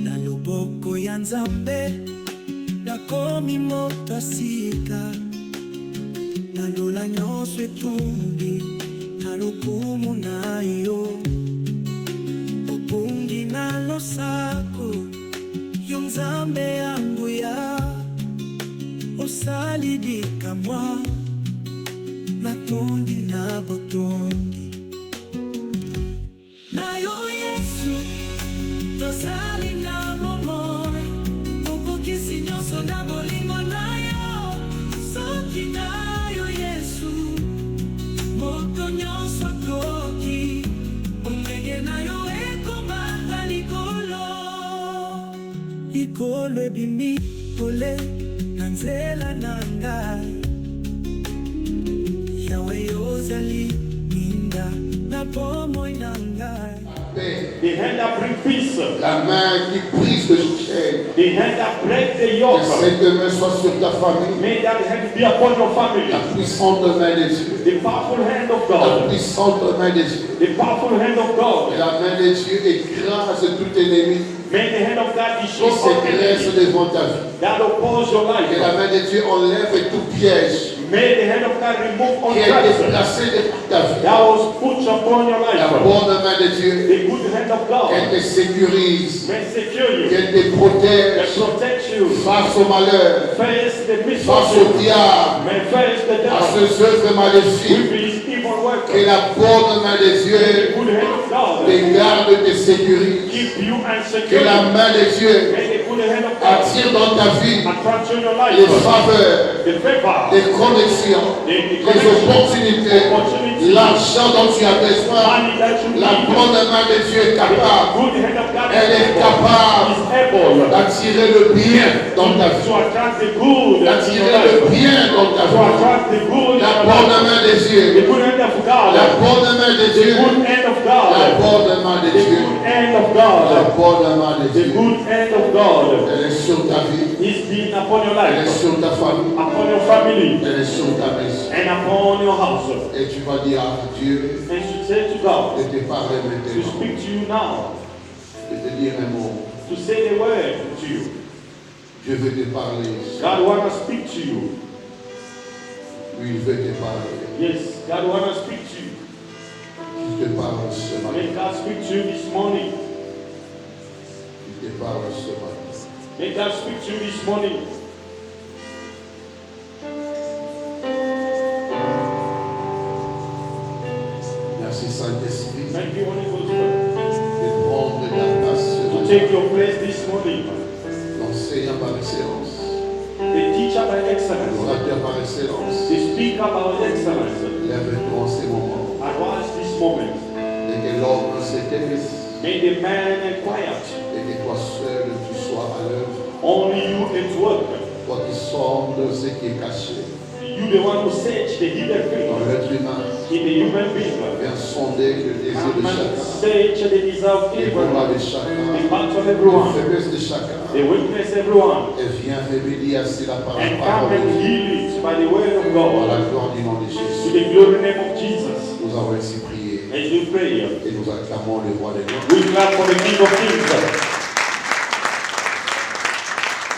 Na loboko ya Nzambe nakomi moto asika, nalola nyonso etumbi na lokumu na yo. Opungi na losako yo Nzambe yangu ya osali likamwa na tondi na botondi na yo Yesu tosali na momoi okokisi nyonso na bolingo na yo. Soki na yo Yesu moto nyonso toki omenge na yo ekomata likolo. Likolo ebimi pole na nzela na ngai, Yawe ozali minda na bomoi na ngai. The hand that brings peace. La main qui brise le chaîne. The hand that breaks the yoke. Que cette main soit sur ta famille. May that hand be upon your family. La puissante main de Dieu. The powerful hand of La God. puissante main de Dieu. The powerful hand of Et God. la main de Dieu écrase tout ennemi May the hand of God qui destroy all s'écrase enemies devant ta vie. that oppose your life. Que la main de Dieu enlève tout piège May the hand of God remove all qui a été traps placé devant ta vie. that was put upon your La life. bonne main de Dieu, The good hand of God qu'elle te sécurise, may secure you, qu'elle te may protège protect you, face au malheur, face the face misfortune, au diable, may face the à devil ces œuvres maléfiques. with his evil work. Que la bonne main de The Dieu good hand of God te garde et te sécurise. keep you and Que secure la you. main de Dieu May the good hand of God attire dans ta vie attract you in your les life, faveurs, the favor, les connexions, the les opportunités, l'argent dont tu as besoin. money that you La need. bonne main de Dieu est The capable good hand of God Elle est capable is able d'attirer le bien dans ta vie, to attract the good in your d'attirer le life, bien dans ta to vie. attract the good in La your bonne life. main de The Dieu, good hand of God, la bonne main de the Dieu, good hand of la God, bonne main de the Dieu, good hand of la God, bonne main de the Dieu. good hand of God Elle est sur ta vie, is being upon your elle est life, sur ta famille, upon your family, elle est sur ta maison. and upon your house. Et tu vas dire à Dieu And you say to God, de te parler to maintenant, speak to you now, de te dire un mot. to say the word to you. Dieu veut te parler. God want to speak to you. Oui, il veut te parler. Yes, God want to speak to you. Il te parle ce matin. May God speak to you this morning. Il te parle ce matin. May God speak to you this morning. Merci Saint-Esprit Thank you, Holy Ghost, de prendre ta place ce to matin. take your place this morning. L'enseignant par excellence, The teacher by excellence, l'orateur par excellence, the speaker by excellence. lève-toi en ces moments Arise this moment. et que l'homme se taise May the man and quiet. et que toi seul tu sois à l'œuvre. Only you at work. Toi qui sondes ce qui est caché You the one who search the hidden dans thing l'être humain. in the human being. Viens sonder le désir de Come and chacun, search the desire of les combats everyone, de chacun, the parts of les everyone, faiblesses de chacun. the weakness of everyone, Et viens remédier à cela par la and come parole de and Dieu. heal it by the word of À God. la gloire du nom de To Jésus. the glory name of Jesus. Nous avons ainsi prié As we pray, et nous acclamons le roi des rois. we clap for the King of Kings.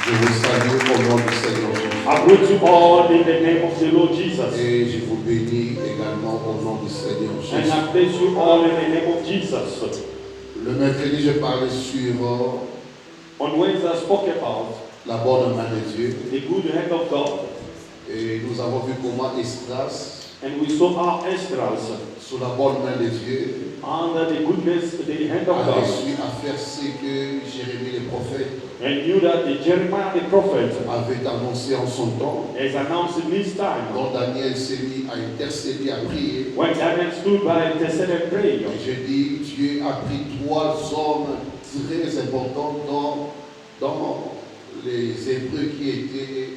Je vous salue au nom du Seigneur Jésus. I greet you all in the name of the Lord Jesus. Et je vous bénis également au nom du Seigneur And Jésus. I bless you all in the name of Jesus. Le mercredi, je parlais sur On Wednesday, I spoke about la bonne main de Dieu. the good hand of God. Et nous avons vu comment Esdras, And we saw our Esdras sous la bonne main de Dieu, under the goodness, the hand of a God. reçu à faire ce que Jérémie le prophète And knew that the Jeremiah the prophet avait annoncé en son temps. has announced in this time Quand Daniel s'est mis à intercéder, à prier. when Daniel stood by and said and prayed. Et je dis, Dieu a pris 3 hommes très importants dans les Hébreux qui étaient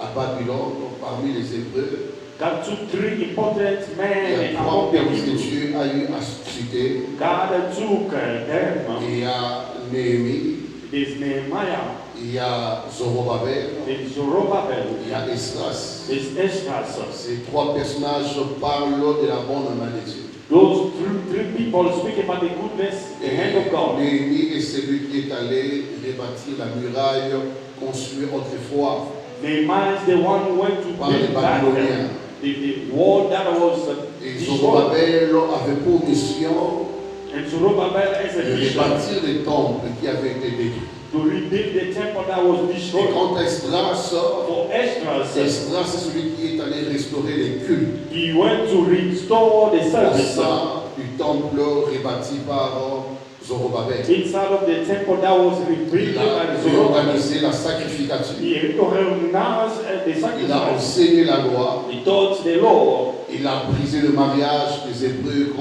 à Babylone, parmi les Hébreux. God took 3 important Il men y a 3 among the personnes que Hebrews. Dieu a eu à citer. God took them. Il y a Néhémie, There's Nehemiah, il y a Zorobabel, there's Zerubbabel, il y a Esdras. there's Esdras. Ces trois personnages parlent de la bonne main de Dieu. Those three people speak about the goodness, the hand of God. Néhémie est celui qui est allé rebâtir la muraille construite autrefois Nehemiah is the one who went to par les build back Babyloniens. the wall that was Et destroyed. Zorobabel avait pour mission And Zerubbabel has a de mission rebâtir les temples qui avaient été détruits. to rebuild the temple that was Et destroyed. quant à Esdras, For Esdras, Esdras c'est celui qui est allé restaurer les cultes he went to restore the au service sein du temple rebâti par Zorobabel. inside of the temple that was rebuilt Il by a Zerubbabel. réorganisé la sacrificature. He organized the Il a sacrifice. enseigné la loi. He taught the law. Il a brisé le mariage des Hébreux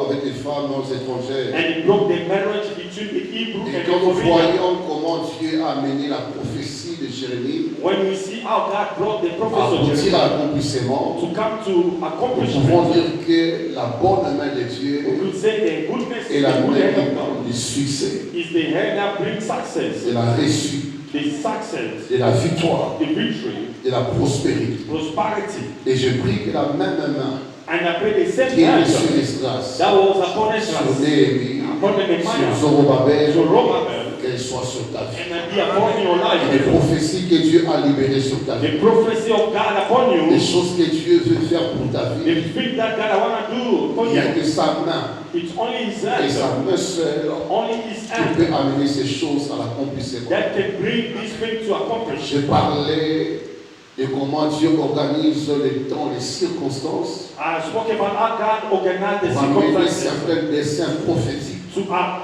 avec les femmes étrangères. And he broke the marriage between the Hebrew Et and quand nous the foreigner. voyons comment Dieu a mené la prophétie de Jérémie When we see how God brought the à prophets of aboutir à Jeremiah l'accomplissement, to come to nous pouvons accomplishment, dire que la bonne main de we Dieu could say the goodness est is la the main good hand of qui God. donne du succès, Is the hand that brings success, de la réussite, the success, de la victoire, the victory, de la prospérité. prosperity. Et je prie que la même main And I pray the same qui est hand sur Esdras, that was upon sur Esdras, Néhémie, upon Nehemiah, sur Zorobabel, Zerubbabel, qu'elle soit sur ta vie. and be upon your Les life. prophéties que Dieu a libérées sur ta vie. The prophecy of God upon Les you, choses que Dieu veut faire pour ta the vie. thing that God I want to do upon Il n'y a you, que sa main it's only His et sa hand, main seule only His qui hand peut amener ces choses à l'accomplissement. that can bring this thing to accomplish. Je parlais de comment Dieu organise les temps, les circonstances I spoke about how God organized the pour amener circumstances certains desseins prophétiques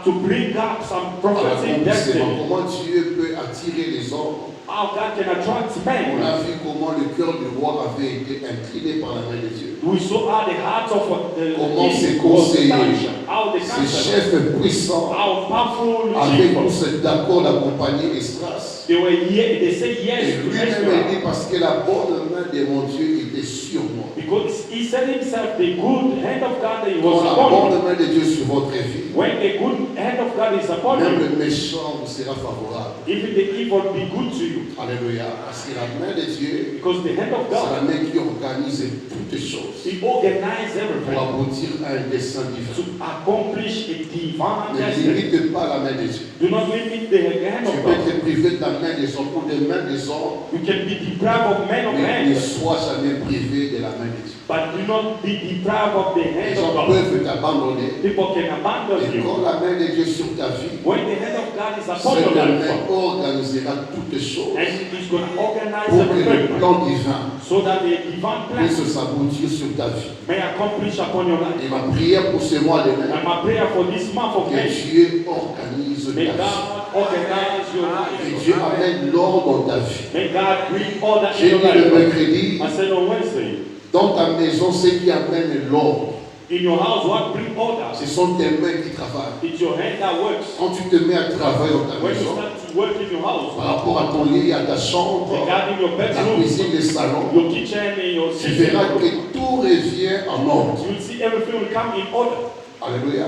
to bring up some à prophetic l'accomplissement. destiny. Comment Dieu peut attirer les hommes. How God can attract On men. a vu comment le cœur du roi avait été incliné par la main de Dieu. We saw how the heart of the Comment ses king was conseillers, touched, how the ces council, chefs puissants how powerful avaient chief, tous d'accord d'accompagner Esdras. they say Et yes to lui-même Ezra. dit parce que la bonne main de mon Dieu était sur moi. Because he said himself, the good hand of God that he Quand was la upon you. bonne main de Dieu sur votre vie, When the good hand of God is upon même you, le méchant vous sera favorable. even the evil be good to you. Alléluia. Parce que la main de Dieu, Because the hand of c'est la God, main qui organise toutes choses he organizes pour everything aboutir à un dessein divin. to accomplish a divine Ne destiny. limite pas la main de Dieu. Do not limit the hand Tu of peux God. être privé de la main des hommes ou des mains des hommes, You can be deprived of men of mais ne hands, sois jamais privé de la main de Dieu. but do not be deprived of the Les hand of gens God. peuvent t'abandonner. People can abandon Et you. quand la main de Dieu sur ta vie, When the hand of God is upon cette your main life, organisera toutes choses and He's going to organize pour que le everything plan divin so that the divine plan puisse s'aboutir sur ta vie. may accomplish upon your life. Et ma prière pour ce mois de mai, And my prayer for this month of que May, Dieu organise may ta vie. God organize your Que life. Dieu amène l'ordre dans ta vie. May God bring order in J'ai your dit le life. mercredi, I said on Wednesday, dans ta maison, ce qui amène l'ordre, in your house, what bring order? ce sont tes mains qui travaillent. It's your hand that works. Quand tu te mets à travailler dans ta When you maison, start to work in your house, par rapport à ton lit, à ta chambre, regarding your la bedroom, cuisine, les salons, your kitchen, and your tu verras sitting room, que tout revient en ordre. you will see everything will come in order. Alléluia.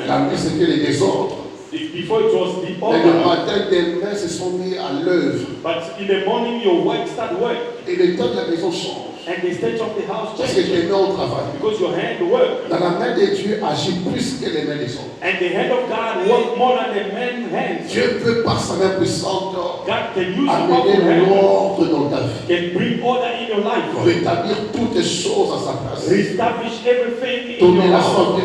La nuit, c'était le désordre. Before it was the Mais le order, matin, tes mains se sont mises à l'œuvre. but in the morning your work start work, Et le temps de la maison change. and the stage of the house Parce que changes tes mains ont travaillé. because your hand work, Dans la main de Dieu agit plus que les mains des hommes. and the hand of God work more than the man's hands. Dieu peut par sa main puissante God can use the amener powerful hand, l'ordre dans ta vie. can bring order in your life, Rétablir toutes les choses à sa place. reestablish everything in Donner your la house, santé,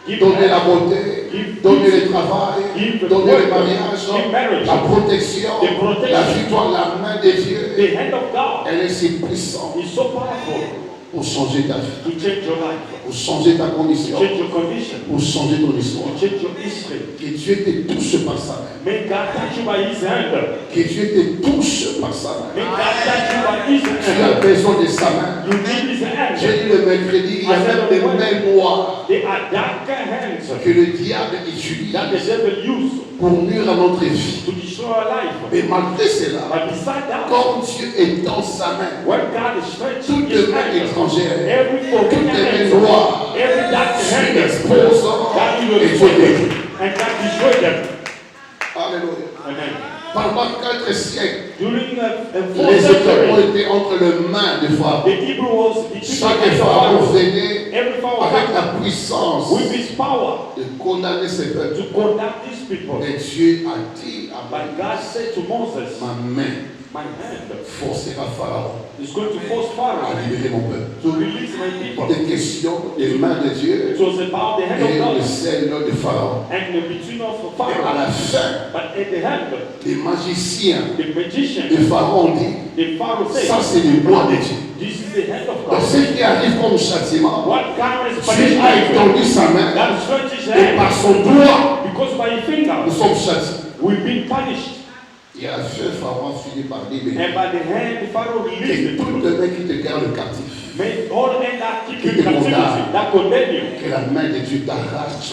give donner la health, beauté, give donner peace, le travail, give donner work, le mariage, give marriage, la protection, the protection. la victoire, la main de Dieu. The hand of God Elle est si puissante is so powerful pour changer ta vie, to change your life, pour changer ta to condition, change your condition, pour changer ton histoire. to change your history. Que Dieu te touche par sa main. May God touch you by His hand. Que Dieu te touche par sa May main. God touch you by His Tu as hand. besoin de sa main. You need His hand. J'ai dit le mercredi, il y a même des mains noires They are darker hands que le diable utilise that the devil use pour nuire à notre vie. to destroy our life. Mais malgré cela, But beside that, quand Dieu étend sa main, when God is stretching toutes His les mains hand, étrangères, every toutes forbidden les mains hand, noires, every dark Dieu hand, expose God et will Dieu destroy them, détruit. and God destroy them. Alléluia. Amen. Pendant 4 siècles, During the les 4th États century, étaient entre les mains de Pharaon. the Hebrew was between the Chaque hands of Pharaon Pharaoh. venait Every Pharaoh avec had la puissance with his power de condamner ses peuples. to conduct these people. Mais Dieu a dit à But God said to Moses, ma main my hand forcera Pharaon is going to force à Pharaoh libérer mon peuple. to release my people. Des questions des mains de Dieu It was about the hand of et le God celle de Pharaon. and the between of Et à Pharaoh. la fin, But at the hand, les magiciens the magician, de Pharaon ont dit, the Pharaoh ça said, c'est le doigt de Dieu. this is the hand of Donc God. ce qui arrive comme châtiment, What kind of Dieu a étendu sa main God stretched his et par hand son doigt, because by his nous finger sommes châtiés. we've been punished. Et à la fin, Pharaon finit par libérer. And by the hand, the Pharaoh Et released tout it. le mec qui te garde captif, May all end that keep you Qui te in captivity, condamne. that condemn you. que la main de Dieu t'arrache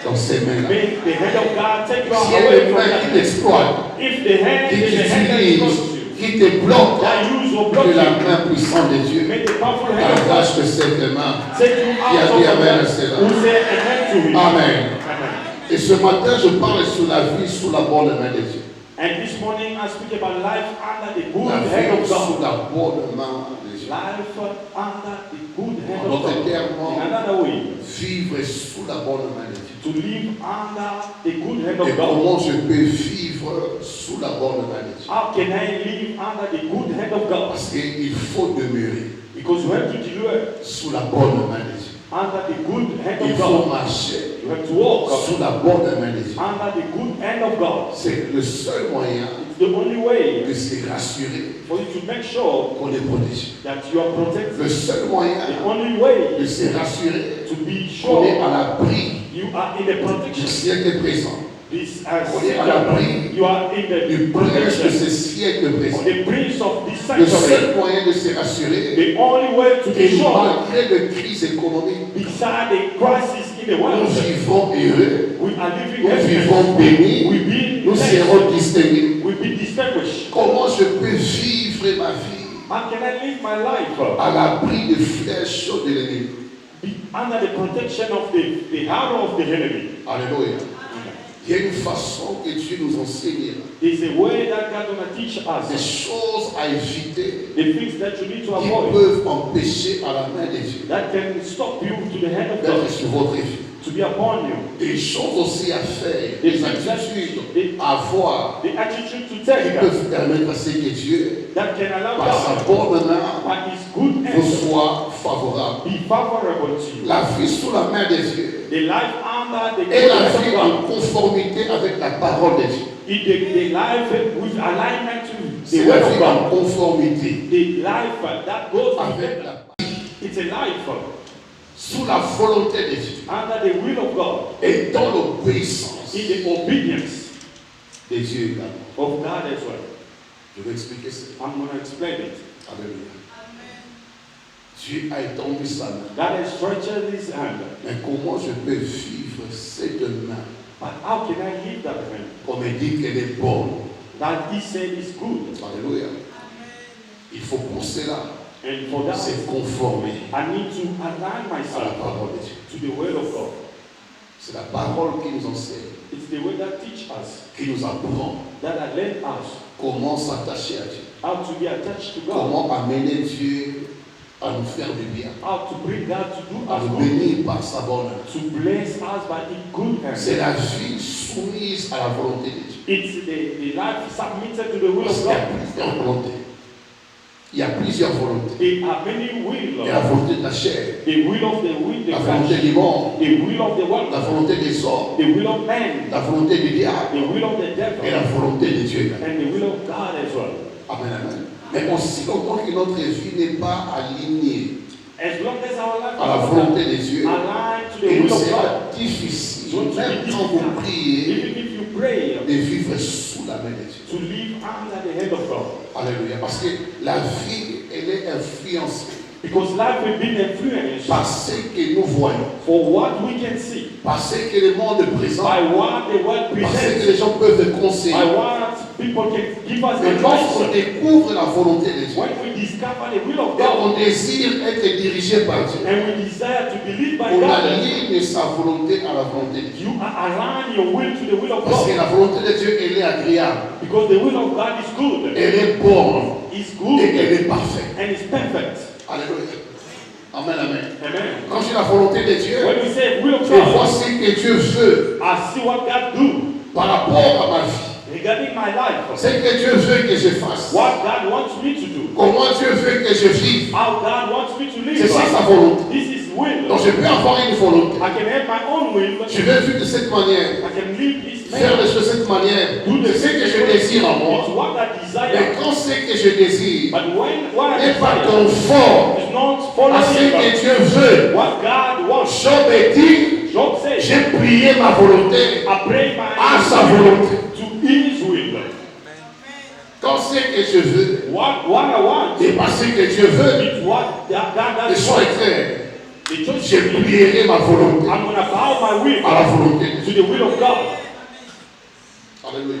dans ses mains-là. May the hand of God take you Si elle away est from main qui that. t'exploite, If the hand qui is the hand that t'utilise, exploits you, qui te bloque, that use or block que la you, main puissante de Dieu may the powerful hand of God t'arrache de cette main. take you out Qui a of dit the amen à hand. cela? Who say amen to him. Amen. Amen. Et ce matin, je parle sur la vie sous la bonne main de Dieu. And this morning I speak about life under the good La hand vie of sous God. la bonne main de Dieu. Life under the good hand En of d'autres God. termes, In another way, vivre sous la bonne main de Dieu. to live under the good hand Et of God. comment je peux vivre sous la bonne main de Dieu? How can I live under the good hand of God? Parce qu'il faut demeurer Because you have to dwell sous la bonne main de Dieu. under the good hand Il of faut God. marcher You have to walk sous la bonne main de Dieu. under the good hand of God. C'est le seul moyen It's the only way de se rassurer for you to make sure qu'on est protégé. that you are protected. Le seul moyen The only way de se rassurer to be qu'on est sure à l'abri you are in the du protection. siècle présent, This On est à l'abri you are in du the prince de protection ce siècle of présent. the prince of this Le sanctuary. seul moyen de se rassurer, The only way to be et sure malgré la crise économique, beside the crisis in the nous world, vivons heureux, we are living nous happy. vivons bénis, We be nous blessed. serons distingués. We be distinguished. Comment je peux vivre ma vie How can I live my life à l'abri des flèches de l'ennemi? be under the protection of the arrow of the enemy? Alléluia. Il y a une façon que Dieu nous enseigne, There's a way that God gonna teach des us choses à éviter the things that you need to qui avoid peuvent empêcher à la main de Dieu that can stop you to the hand of d'être God sur votre vie. to be upon you. Des choses aussi à faire, des attitudes à avoir The attitude to qui take peuvent permettre à ce que Dieu, that can allow par sa God bonne main, by His good vous hand soit favorable. be favorable to you. La vie sous la main de Dieu The life under the est good la hand vie of en God. conformité avec la parole de Dieu. The life with alignment to C'est the la word of vie en God. conformité The life that goes avec with la it's a life sous la volonté de Dieu under the will of God et dans l'obéissance in the obedience de Dieu également. of God as well. Je vais expliquer ça. I'm going to explain it. Alléluia. Dieu a étendu sa main. God has stretched His hand. Mais comment je peux vivre cette main? But how can I live that hand? On me dit qu'elle est bonne. That He said is good. Alléluia. Il faut pour cela And for that, se conformer I need to align à la myself parole de Dieu. to the word of God. C'est la parole qui nous enseigne, It's the way that teach us, qui nous apprend that learn us comment s'attacher à Dieu, how to be attached to God, comment amener Dieu à nous faire du bien, how to bring God to do à us nous good, bénir par sa bonne main. to bless us by His good C'est hand. la vie soumise à la volonté de Dieu. It's the life submitted to the will Parce of qu'il y a God. plusieurs volontés. Il y a plusieurs volontés. There are many Il y a la wills. volonté de la chair, The will of the will, the la volonté flesh, du monde, the will of the world, la volonté des hommes, the will of man, la volonté du the diable will of the et la devil, volonté de Dieu. and the will of God as well. Amen, amen. Mais aussi longtemps que notre vie n'est pas alignée As long as our life à la is volonté de Dieu, aligned to the il will of God, sera difficile, même quand vous priez, even if you pray, de vivre sous la main de Dieu. to live under the hand of God. Alléluia. Parce que la vie, elle est influencée Because life will be influenced par ce que nous voyons, for what we can see, par ce que le monde présente, by what the world par ce que presents, les gens peuvent conseiller. by what people can give us Mais lorsqu'on advice. découvre la volonté de Dieu, When we discover the will of et on God désire être dirigé par Dieu, and we desire to believe by on God, aligne sa volonté à la volonté de Dieu. you align your will to the will of Parce que God. la volonté de Dieu, elle est agréable, Because the will of God is good, elle est bonne is et good, elle est parfaite. and is perfect. Alléluia. Amen, amen. Amen. Quand j'ai la volonté de Dieu, When we say will of je vois God, ce que Dieu veut I see what God do par rapport à ma vie. regarding my life. Ce que Dieu veut que je fasse. What God wants me to do. Comment Dieu veut que je vive. How God wants me to live. C'est ça sa volonté. This is will. Donc je peux avoir une volonté. I can have my own will. Je vais vivre de cette manière. I can live this Faire way. les choses de cette manière. C'est ce que je désire en moi. It's what I Mais desire. quand ce que je désire But when what I n'est pas desire conforme is not à ce que following Dieu veut, what God wants. Job dit, Job says, j'ai prié ma volonté I pray à sa my volonté. to His will. Quand ce que je veux What I want n'est pas ce que Dieu veut, is what God et sois wants. clair, The choice je is me. prierai ma volonté I'm going to bow my will à la volonté de to Dieu. the will of God. Alléluia.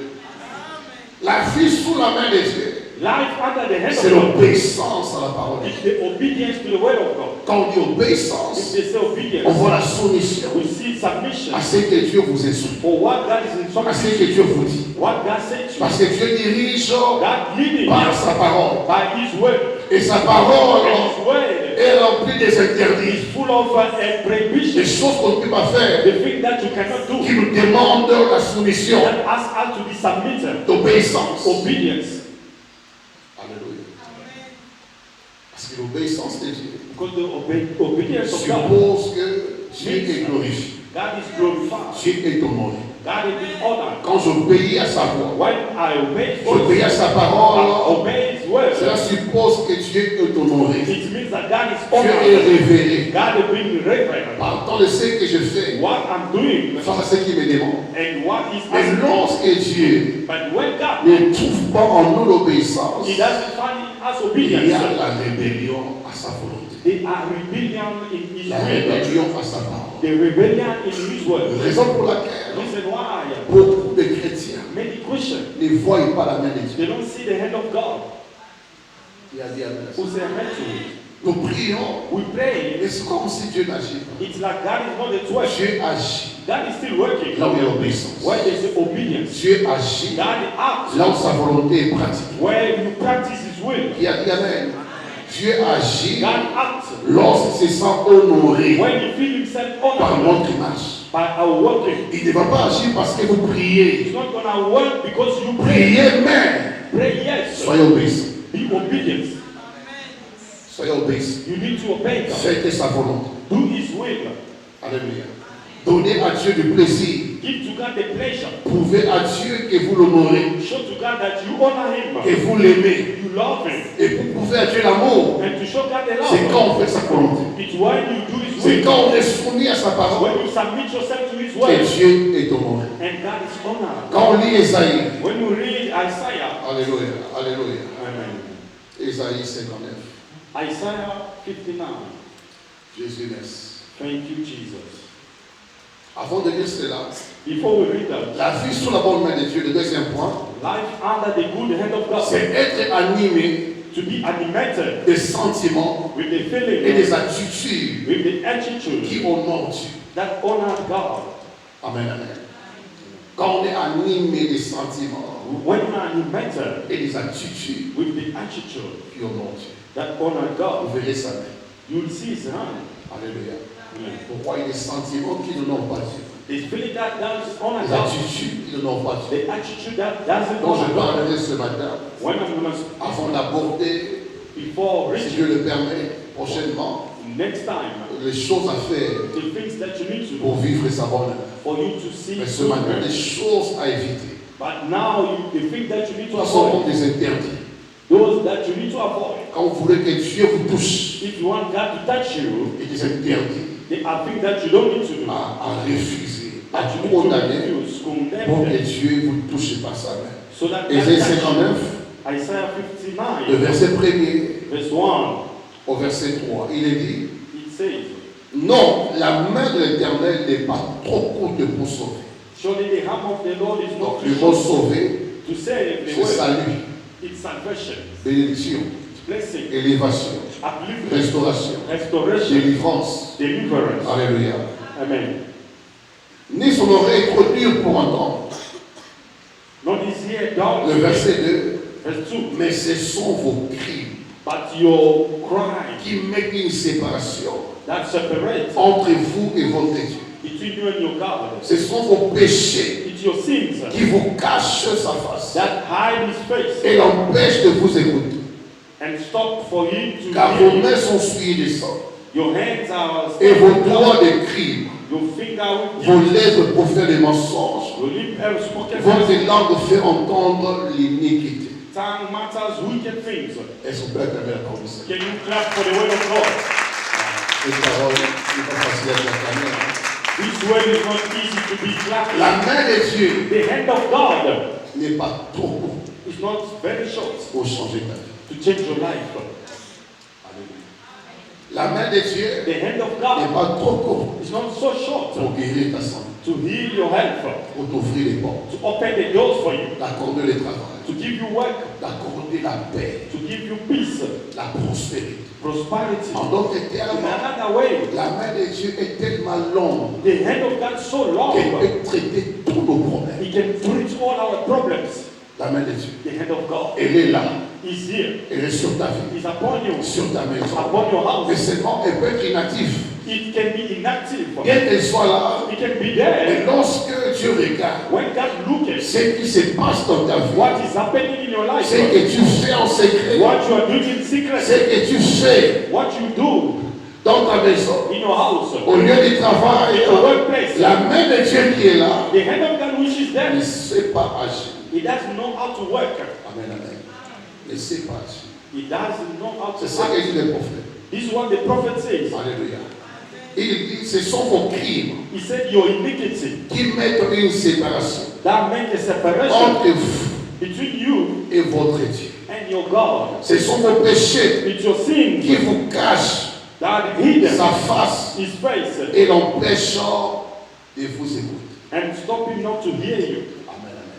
La vie sous la main de Dieu, Life under the hand c'est of God l'obéissance à la parole de is Dieu. the obedience to the word of God. Quand on dit If obéissance, they say on obedience, voit la soumission we see submission à ce que Dieu vous instruit, for what God is à instructing, ce que Dieu vous dit. what God said to Parce you. que Dieu dirige God leading par you sa parole. by His word. Et sa parole And His word est remplie des interdits, is full of des prohibitions, choses qu'on ne peut pas faire, the thing that you cannot qui do, nous demandent la soumission, that asks us to be submitted, d'obéissance. obedience. Alléluia. Parce que l'obéissance de Dieu Because the obedience of God, suppose que Dieu est glorifié, God is glorified, Dieu est honoré. God is being honored. Quand j'obéis à sa voix, When I obey His j'obéis à voice, sa I parole, obey His word, cela suppose que Dieu est honoré, it means that God is Dieu est honored, révéré. God is being reverent. Partant de ce que je fais, What I'm doing face à ce qui me demande. and what is Mais asking. lorsque Dieu But when God, ne trouve pas en nous l'obéissance, He doesn't find in us il y a obedience. la rébellion à sa volonté, They are rebellion in His la will. rébellion à sa parole. The rebellion in His word. Raison pour laquelle Reason why beaucoup de chrétiens many Christians, ne voient pas la main de Dieu. they don't see the hand of God. Il a dit à Who nous, say amen to it. nous prions, We pray. mais c'est comme si Dieu n'agit pas. It's like God is not at work. Dieu agit God is still working. là où il y a l'obéissance. Where there's obedience. Dieu agit God acts. là où sa volonté est pratiquée. Where you practice His will. Il a dit Amen. Dieu agit God acts. lorsqu'il se sent honoré When He feel Himself par honored notre image. by our working. Il ne va pas agir parce que vous priez. It's not gonna work because you pray. Priez, mais Pray yes. soyez obéissants. Be obedient. Soyez obéissants. You need to obey God. Faites sa volonté. Do His will. Alléluia. Donnez à Dieu du plaisir. Give to God the pleasure. Prouvez à Dieu que vous l'honorez, Show to God that you honor Him. que vous l'aimez. You love Him. Et pour prouver à Dieu l'amour, And to show God the c'est love. quand on fait sa volonté. It's when you do His C'est will. quand on est soumis à sa parole When you submit yourself to His que word. Dieu est honoré. And God is honored. Quand on lit Ésaïe, When you read Isaiah. Alléluia, Alléluia. Amen. Ésaïe 59. Isaiah 59. Jésus naisse. Thank you, Jesus. Avant de lire cela, Before we read that, la vie sous la bonne main de Dieu, le deuxième point, life under the good hand of God. c'est être animé To be animated des sentiments with the et feeling, des attitudes with the attitude qui honorent Dieu. that honor God. Amen, amen. Quand on est animé des sentiments When you are animated et des attitudes with the attitude qui honorent Dieu, that honor God, vous verrez sa main. you will see His hand. Alléluia. Amen. Pourquoi il y a des sentiments qui n'honorent pas Dieu, The feeling that does honor des God, attitudes qui n'honorent pas Dieu. the attitude that doesn't Donc je honor God. parlerai ce matin, When I'm gonna, avant d'aborder, before si reaching Dieu le permet, prochainement, next time, les choses à faire the things that you need to pour do vivre sa bonne œuvre. for you to see. Mais ce matin, les choses à éviter. But now, the things that you need to Nous sommes avoid, des interdits. those that you need to avoid. Quand vous voulez que Dieu vous touche, If you want God to touch you, il y a des interdits there are things that you don't need to do. à refuser, à That you need to condamner refuse, condemn pour que them, Dieu vous touche par sa main. so that God Ésaïe touch 59, you. Isaiah le 59, verset 1er, verse 1. au verset 3, il est dit, it says, non, la main de l'Éternel n'est pas trop courte pour sauver. surely the hand of the Lord is not Donc too le mot short sauver, to save the c'est world. salut, It's salvation, bénédiction, it's blessing, élévation, upliftment, restauration, restoration, délivrance. deliverance. Alléluia. Amen. Ni son oreille trop dure pour entendre. Not his ear down Le to verset hear. 2, Verse 2. mais ce sont vos crimes But your crime qui mettent une séparation that separates entre vous et votre Dieu. between you and your God. Ce sont vos péchés It's your sins qui vous cachent sa face that hide his face et l'empêchent de vous écouter. and stop for him to Car hear vos you. mains sont souillées de sang Your hands are et vos stained with doigts blood. de crimes, Your finger with vos guilt. lèvres profèrent des mensonges, Your lip have spoken votre langue fait entendre l'iniquité. tongue matters wicked things. Est-ce qu'on peut acclamer la parole du Seigneur? Can you clap for the word of God? Cette parole n'est pas facile à acclamer. This word is not easy to be clapped. La main de Dieu The hand of God n'est pas trop courte is not very short pour changer ta vie. to change your life. La main de Dieu The hand of n'est God pas trop courte is not so short pour guérir ta santé, to heal your health, pour t'offrir les portes, to open the doors for you, d'accorder le travail, to give you work, d'accorder la paix, to give you peace, la prospérité. prosperity. En d'autres In termes, another way, la main de Dieu est tellement longue the hand of God is so long, qu'elle peut traiter tous nos problèmes. He can treat all our problems. La main de Dieu, The hand of God elle est là, is here, elle est sur ta vie, is upon you, sur ta maison. upon your Mais house. seulement, elle peut être inactive. It can be inactive. Bien qu'elle soit là, It can be mais there. lorsque Dieu regarde When God looks ce qui se passe dans ta vie, what is happening in your life, ce que tu fais en secret, what you are doing in ce secret, que tu fais what you do dans ta maison, in your house, au lieu du travail, in your workplace, la main de Dieu qui est là the hand of God which is there, ne sait pas agir. He doesn't know how to work. Amen, amen. Ne sait pas agir. He doesn't know how to C'est ça que work. dit le prophète. This is what the prophet says. Alléluia. Il dit, ce sont vos crimes He said your iniquity qui mettent une séparation that make a separation entre vous between you et votre Dieu. and your God. Ce sont vos péchés It's your sins qui vous cachent that hid sa face his face et l'empêchent de vous écouter. and stop him not to hear you. Amen, amen.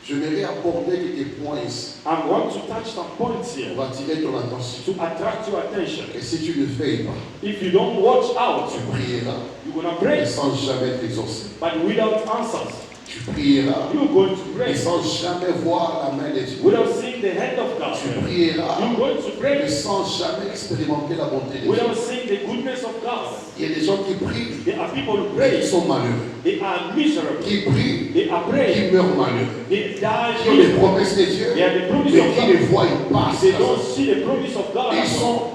Je vais aborder quelques points ici. I want to touch some points here On va attirer ton attention. to attract your attention. Et si tu ne veilles pas, If you don't watch out, tu prieras, you're going to mais pray, sans jamais être exaucé. but without answers. Tu prieras, You're going to mais pray sans jamais voir la main de Dieu. without seeing the hand of God. Tu prieras, You're going to mais pray sans jamais expérimenter la bonté de Dieu. without seeing the goodness of God. Il y a des gens qui prient, There are people who mais pray, qui sont malheureux. they are miserable, Qui prient, they are praying, qui meurent malheureux. they die Qui ont les miserable. promesses de Dieu, They have the promise mais of qui God. ne voient pas. They don't see the promise of God.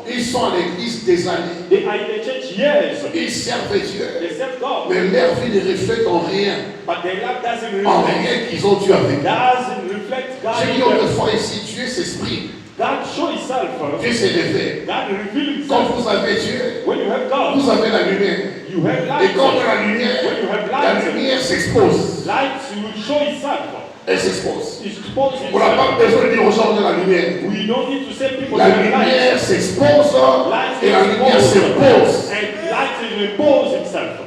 Ils sont à l'église des années. They are in the church years. Ils servent Dieu, They serve God, mais leur vie ne reflète en rien. but their life doesn't En reflect. rien qu'ils ont Dieu avec eux. Doesn't reflect God. J'ai in dit them. autrefois ici, Dieu s'exprime. God show Himself. Dieu se révèle. God reveal Quand Himself. vous avez Dieu, When you have God, vous avez la lumière. you have Et light. quand la lumière, When you have la light, lumière s'expose. light will show Himself. Elle s'expose. Expose On n'a pas Himself. besoin de dire aux gens de la lumière. We don't need to say people La have light. lumière s'expose Light et la lumière s'impose. and light will impose Himself.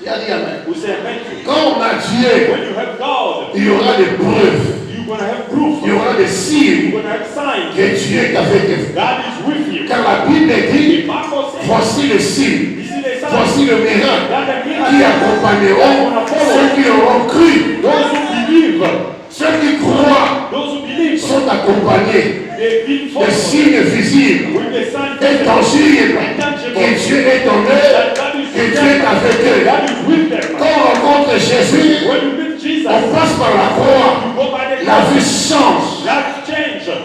Il a dit Amen. We say thank you. Quand on a Dieu, When you have God, il y aura des preuves, you're gonna have proof. il y aura des signes You're gonna have signs. que Dieu est avec vous. God is with you. Car la Bible The dit, Bible says, voici le signe, this is the sign voici le miracle that the qui miracle accompagneront ceux qui auront cru. those who believe, Ceux qui croient those who believe, sont accompagnés they will de follow signes visibles with the sign et tangibles que Dieu est en eux, that God is que with Dieu est them. avec eux. God is with them. Quand on rencontre Jésus, When you meet Jesus, on passe par la croix, you go by the la cross. vie change. Life change.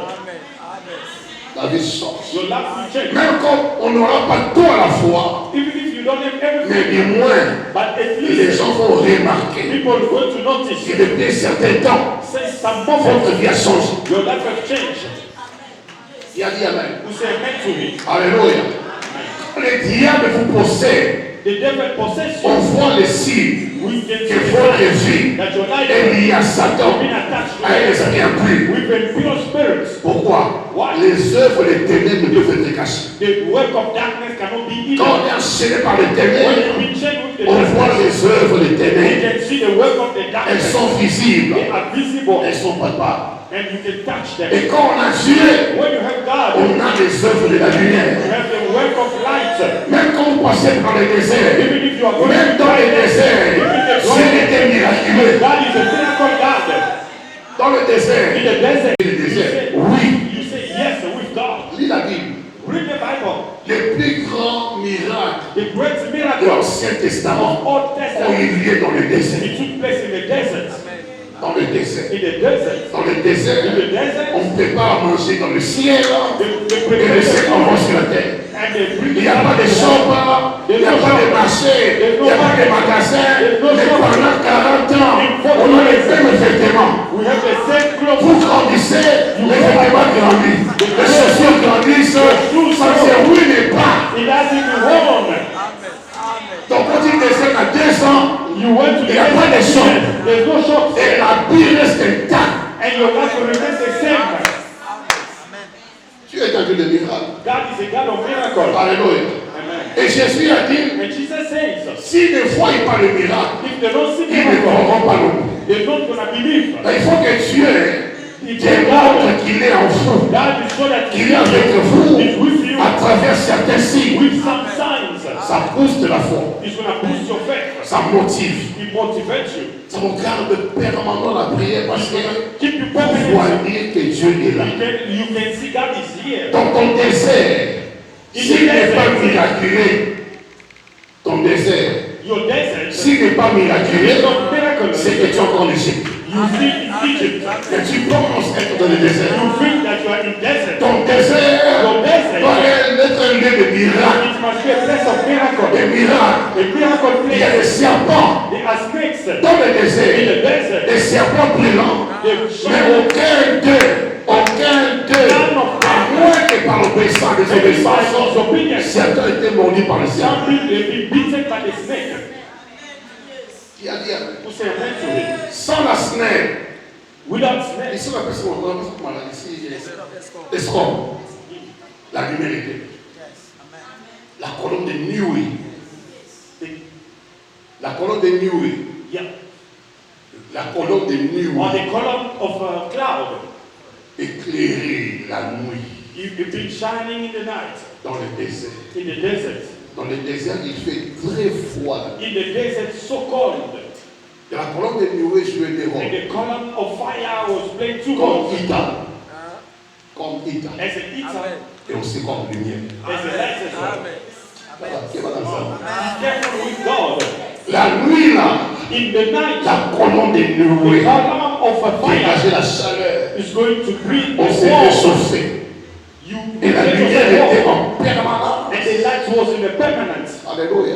La vie change. Your life will change. Même quand on n'aura pas tout à la fois, Even if you don't have mais everything, du moins, but at les least gens vont remarquer people are going to notice. que depuis un certain temps, Since some moment, votre vie a changé. your life has changed. Il a dit Amen. We say amen to it. Alléluia. Le diable vous possède. The devil possess On you. voit les signes We can que see votre vie that your life est liée à has Satan, been attached à un esprit impur. with impure spirits. Pourquoi? Why? Les œuvres des ténèbres ne peuvent être cachées. The work of darkness cannot be hidden. Quand on est enchaîné par les When ténèbres, you be chained with the on voit darkness, les œuvres des you ténèbres. can see the work of the Elles darkness. sont visibles. They are visible, Elles sont palpables. and you can touch them. Et quand on a Dieu, When you have God, on a les œuvres de la you lumière. have the work of light. Même quand vous passez par le désert, Even if you are going même to dans le die, désert, Dieu était miraculeux. God is a miracle God. Dans le désert, In the desert, le you désert, say, oui, you say yes with God. lis la Bible. Read the Bible. Les plus grands miracles The great de miracle l'Ancien of Testament Old ont Testament, eu lieu dans le désert. it took place in the desert. Dans le désert. In the desert. Dans le désert, In the desert, on prépare à manger dans le ciel they et prepare le ciel the envoie food sur la terre. and they bring Il it n'y a pas down de to the shop, house. il n'y a pas de marché, il n'y a pas de magasin, mais pendant 40 ans, on a les mêmes vêtements. We have the same clothes. Vous grandissez, les vêtements grandissent, les chaussures grandissent, ça ne se ruine pas. It hasn't been worn. Donc quand il descend à 2 ans, You went to the il n'y a pas de shop. There's no shop. Et la Bible reste intacte. And your life will remain the same. Dieu est un Dieu de miracles. God is a God of miracles. Alléluia. Amen. Et Jésus a dit, And Jesus says, s'ils ne voient pas le miracle, if they don't see ils ne miracle, croiront pas non plus. they're not going to believe. Il faut que Dieu It's démontre qu'il est en vous, God is so that qu'il est avec vous is with you à travers certains signes. with some signs. Ça pousse de la foi, It's going to boost your faith. ça motive, It motivates you. ça vous garde permanent la prière parce que Keep you vous permanent. voyez que Dieu est là. You can see God is here. Dans ton désert, s'il n'est pas miraculé, ton désert, Your desert, s'il n'est pas miraculé, it's not miracle. c'est que tu es encore en Égypte. You see in Egypt. Mais tu penses être dans le désert. You think that you are in desert. Ton désert Your desert, doit être un lieu de miracles. it must be a place of miracle. Des miracles. A miracle Il y a des place. serpents There are snakes dans le in désert. the desert. Des serpents brûlants. The Mais shadow aucun d'eux, à moins que par l'obéissance des obéissances, certains étaient mordus par le serpent. Some people have been beaten by the snake. Qui a dit amen? Who say amen to it? Sans la snare, Without snake, ici on appelle ça comment là, ici, l'escope, la numérité, la colonne de nuit, la colonne de nuit, yeah, la colonne de nuit, on the column of a cloud, éclairer la nuit you've been shining in the night, dans le désert. in the desert. Dans le désert, il fait très froid. In the desert, so cold. Et la colonne de nuée jouait des And rôles. the column of fire was playing two Comme roles. Ita. Comme Ita. As an eater, Et aussi comme lumière. as a light as well. Voilà, qui va dans ça? Be careful with God. La nuit là, In the night, la colonne de the nuée column of a dégageait fire la chaleur. is going to bring On the s'est warmth. réchauffé. You Et la get lumière yourself était warm. en permanence. And the light was in the permanence. Alléluia.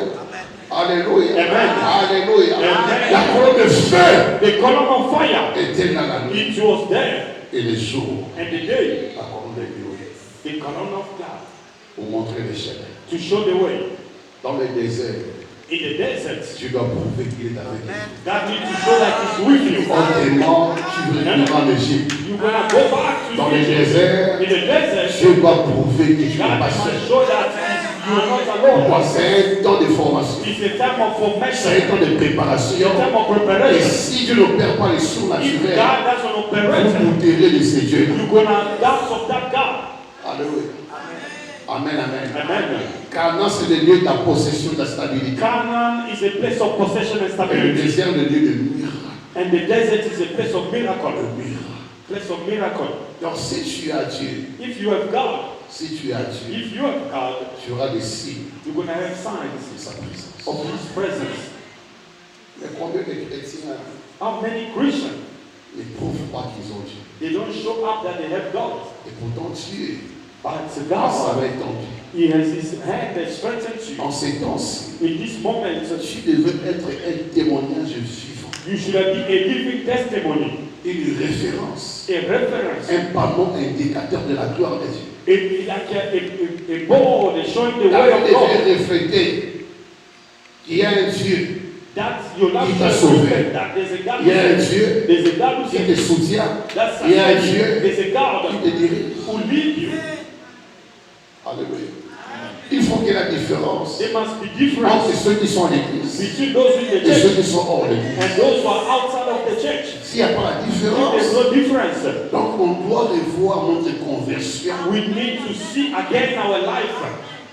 Alléluia. Amen. Alléluia. Amen. La colonne de feu The column of fire, était là la nuit. it was there. Et le jour, And the day, la colonne de nuée the column of cloud, pour montrer les chemins. to show the way. Dans le désert, In the desert, tu dois prouver qu'il est avec toi. God needs to show that He's with you. Autrement, tu retourneras en Égypte. You're gonna go back Dans to le Egypt. désert, In the desert, Dieu doit prouver que tu n'es God pas must seul. show that you are not alone. Moi, c'est un temps de formation. It's a time of C'est un formation. temps de It's a préparation. time of Et preparation. si Dieu n'opère pas les If surnaturels, God doesn't vous operate, goûterez de ces dieux. you're gonna dance of that God. Alléluia. Amen, amen. Amen. Canaan, c'est le lieu de la possession de la stabilité. Canaan is a place of possession and Et le stability. désert, le lieu de miracle. And the desert is a place of Le miracle. miracle. Place of miracle. Donc, si tu as Dieu, If you have God, si tu as Dieu, if you have God, tu auras des signes you're gonna have de signs sa présence. of His presence. Mais combien de chrétiens How many Christians, ne prouvent pas qu'ils ont Dieu? they don't show up that they have God. Et pourtant, Dieu, But grâce à God, l'étendue, He has His hand that strengthens you. en ces temps-ci, In this moment, tu devrais être un témoignage vivant, you should be a living testimony, une référence, a reference, un panneau indicateur de la gloire de Dieu. like a board showing the La way Bible of God. devait refléter qu'il y a un Dieu That your life Il t'a will sauvé. respect that. There's a God Il y a un who says, Dieu there's a God who qui te says, soutient. that's Il y a un Dieu there's a God qui te dirige. who lead you. Alléluia. Il faut qu'il y ait la différence There must be entre difference ceux qui sont à l'église between those in the et ceux church qui sont hors l'église. and those who are outside of the church. S'il n'y a pas la If there's différence, no difference, donc on doit revoir notre conversion. we need to see again our life,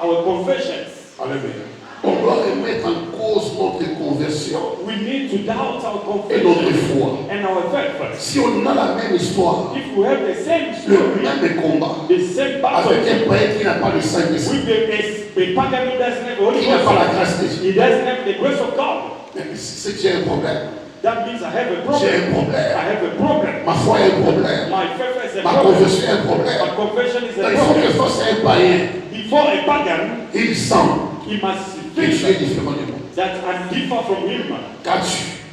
our confessions. Alléluia. On doit remettre en cause notre conversion We need to doubt our et notre confession foi. and our faith. Si on a la même histoire, If we have the same le story, même combat, the same avec battle, un païen qui n'a pas le Saint-Esprit, with the pagan who doesn't have the Holy qui n'a pas la Ghost, grâce de Dieu, he doesn't have the grace of God. c'est que j'ai un problème. That means I have a J'ai problem. un problème. I have a problem. Ma foi est un problème. My faith is a Ma problem. conversion est un problème. My confession is Donc, a il faut que problem. face à un païen, Before a pagan, il sent he must que tu es think différent de moi. that I'm different from him. Qu'as-tu?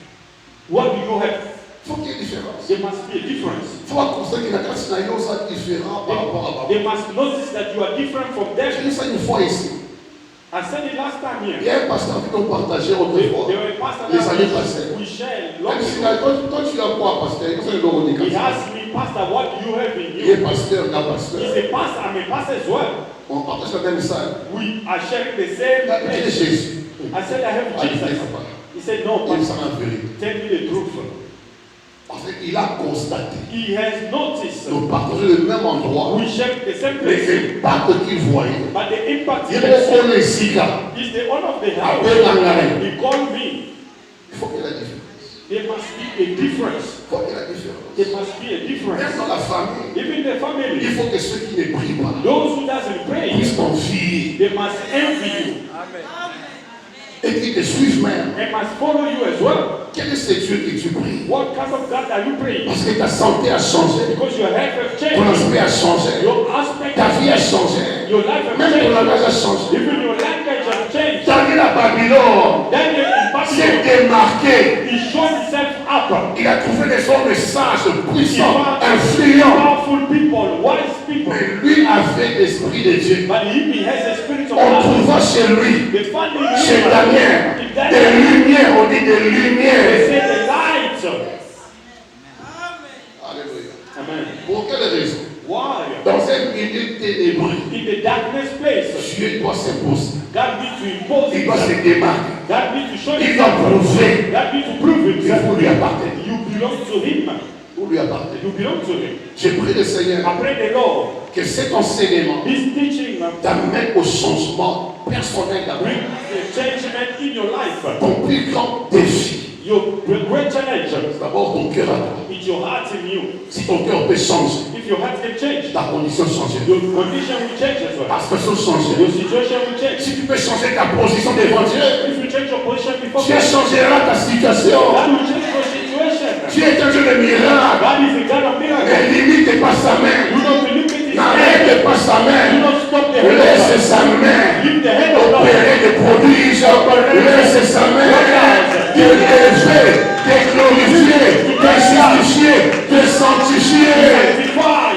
What do you have? Il faut qu'il y ait différence. There must be a difference. Il faut constater que la grâce n'a pas différent par rapport à They moi. must notice that you are different from J'ai them. dit ça une fois ici. I said it last time Il here. y a un pasteur qui nous partageait They autrefois. were pastor Les années passées. we shared long Même si ago. toi tu as quoi, pasteur? Il faut le redire. He asked me, Pastor, what do you have in Il est you? pasteur, il est He pasteur. said, Pastor, I'm a pastor as well. On partage la même salle. We are sharing the same Il a dit place. Jésus. I said, I have Ah, il Jesus. dit papa. He said, no, Il Pastor, s'en a vérité. tell me the truth. Parce qu'il a constaté. He has noticed Nous partageons le même endroit. we share the same Les place, impacts qu'il voyait. but the impact Il he est has on est ici là. is the owner of the house. Appelle Angare. He called me. Il faut qu'il y ait la différence. There must be a difference. Il faut qu'il y ait la différence. There must be a Même difference. dans la famille, Even the il family, faut que ceux qui ne prient pas those who doesn't pray, puissent t'envier they must envy you et qui te suivent même. and must follow you as well. Quel est ce Dieu que tu pries? What kind of God are you praying? Parce que ta santé a changé, Because your health has ton changed, aspect a changé, your aspect ta vie a has changed, changé, your life has même ton changed, langage a changé. even your language has changed. Daniel à Babylone Daniel in s'est Babylon, démarqué. he showed himself up. Il a trouvé des hommes sages, He puissants, found influents. powerful people, wise people, Mais lui avait l'esprit de Dieu. but he has the spirit of On God. trouva chez lui, The family chez Daniel, des lumières, on dit des They lumières. say the light. Alléluia. Amen. Pour quelle raison? Why? Dans un milieu ténébreux, In the darkness place, Dieu doit s'imposer. God needs to impose Il doit se himself. démarquer. God needs to show Il doit himself. prouver God needs to prove que himself. vous lui appartenez. You belong to him. Vous lui appartenez. You belong to him. J'ai prié le Seigneur Après the Lord, que cet enseignement this teaching t'amène au changement personnel d'abord. bring a changement in your life. Ton plus grand défi, Your great challenge c'est d'abord ton cœur à toi. is your heart in you. Si ton cœur peut changer, If your heart can change, ta condition change. your condition will change as well. Ta situation change. Your situation will change. Si tu peux changer ta position devant Dieu, If you change your position before Dieu God, changera ta situation. God will change your situation. Dieu est un Dieu de miracles. God is a God of miracles. Ne limite pas sa main. You don't limit his hand. N'arrête pas sa You main. don't stop the hand of Laisse God. sa main Give the hand of God. opérer des prodiges. Laisse sa main te élever, te glorifier, te justifier, te sanctifier. Sanctify.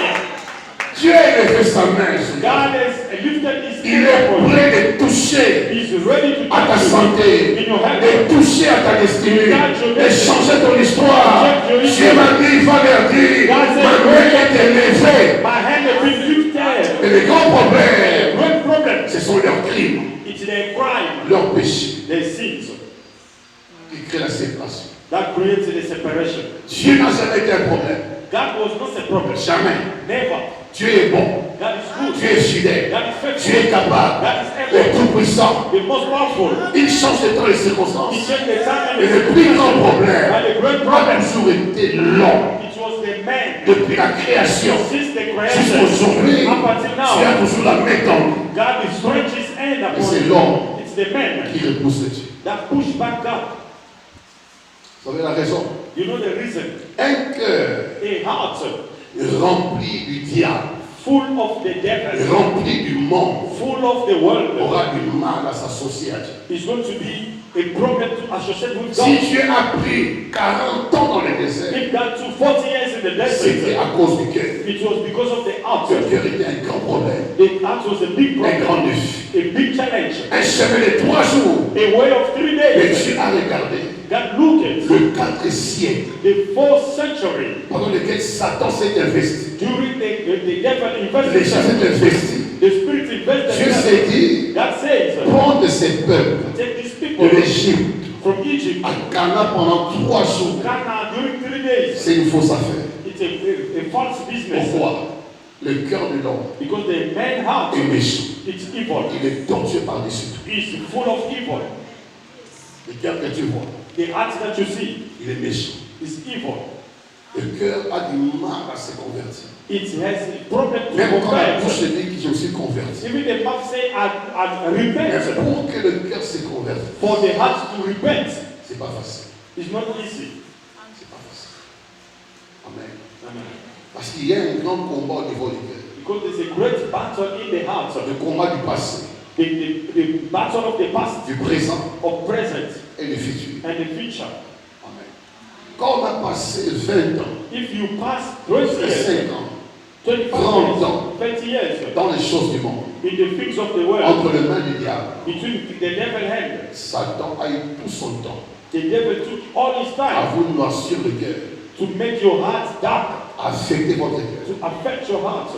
Dieu a fait sa main. God has lifted his Il hand est upon you. prêt de toucher He's ready to à ta touch you santé, in your hand. de toucher à ta destinée, de changer ton histoire. Dieu m'a dit, il va leur dire, ma main est élevée. My hand has been lifted. Et le grand problème, Great problem. ce sont leurs crimes, It's their crime, leurs péchés their sins qui créent la séparation. that creates the separation. Dieu n'a jamais été un problème. God was not a problem. Jamais. Never. Dieu est bon. God is good. Dieu est fidèle. God is Dieu faithful. est capable. God is Il est able. tout puissant. The most powerful. Il change de temps et He circonstances. changed the time and Et the le plus grand situation. problème But the great a problem, toujours été long. it was the man. Depuis la création Since the jusqu'à creation, aujourd'hui, up until tu now, as toujours la main tendue. God is stretched his hand Et upon c'est you. l'homme It's the man qui repousse Dieu. that pushed back God. Vous savez la raison? You know the reason? Un cœur A heart rempli du diable full of the devil, rempli du monde, full of the world, aura du mal à s'associer à Dieu. is going to be a problem to associate with Si God. Dieu a pris 40 ans dans le désert, If that took 40 years in the c'était desert, à cause du cœur. it was because of the heart. Le cœur était un grand problème, The heart was a big un grand problem, défi. a big challenge, Un chemin de 3 jours. a way of 3 Mais days. Dieu a regardé God looked at le 4e siècle the 4th century pendant lequel Satan s'est investi. during the devil Les gens invested. s'est investi. The spirit Dieu invested. s'est dit, God says, prendre ces peuples take these de people l'Égypte from Egypt à Cana pendant 3 to jours. Canaan during 3 days. C'est une fausse affaire. It's a false business. Pourquoi? Le cœur de l'homme Because the man heart, est méchant. it's evil. Il est tortueux par-dessus tout. It's full of evil. Le cœur que tu vois, The heart that you see il est méchant. is evil. Le cœur a du mal à se convertir. It has a problem to Même quand la bouche convert. dit que je me suis converti. Even the mouth say, I Mais repent. pour que le cœur se convertisse, For the heart to repent, c'est pas facile. it's not easy. C'est pas facile. Amen. Amen. Parce qu'il y a un grand combat au niveau du cœur. Because there's a great battle in the heart. Le combat du passé, The battle of the past, du présent of present, et du futur. and the future. Amen. Quand on a passé 20 ans, If you pass 20 years, 5 ans 25 years, 20 years dans les choses du monde, in the things of the world, entre les mains du diable, between the devil hand, Satan a eu tout son temps the devil took all his à time vous noircir le cœur, to make your heart dark, à affecter votre cœur. to affect your heart.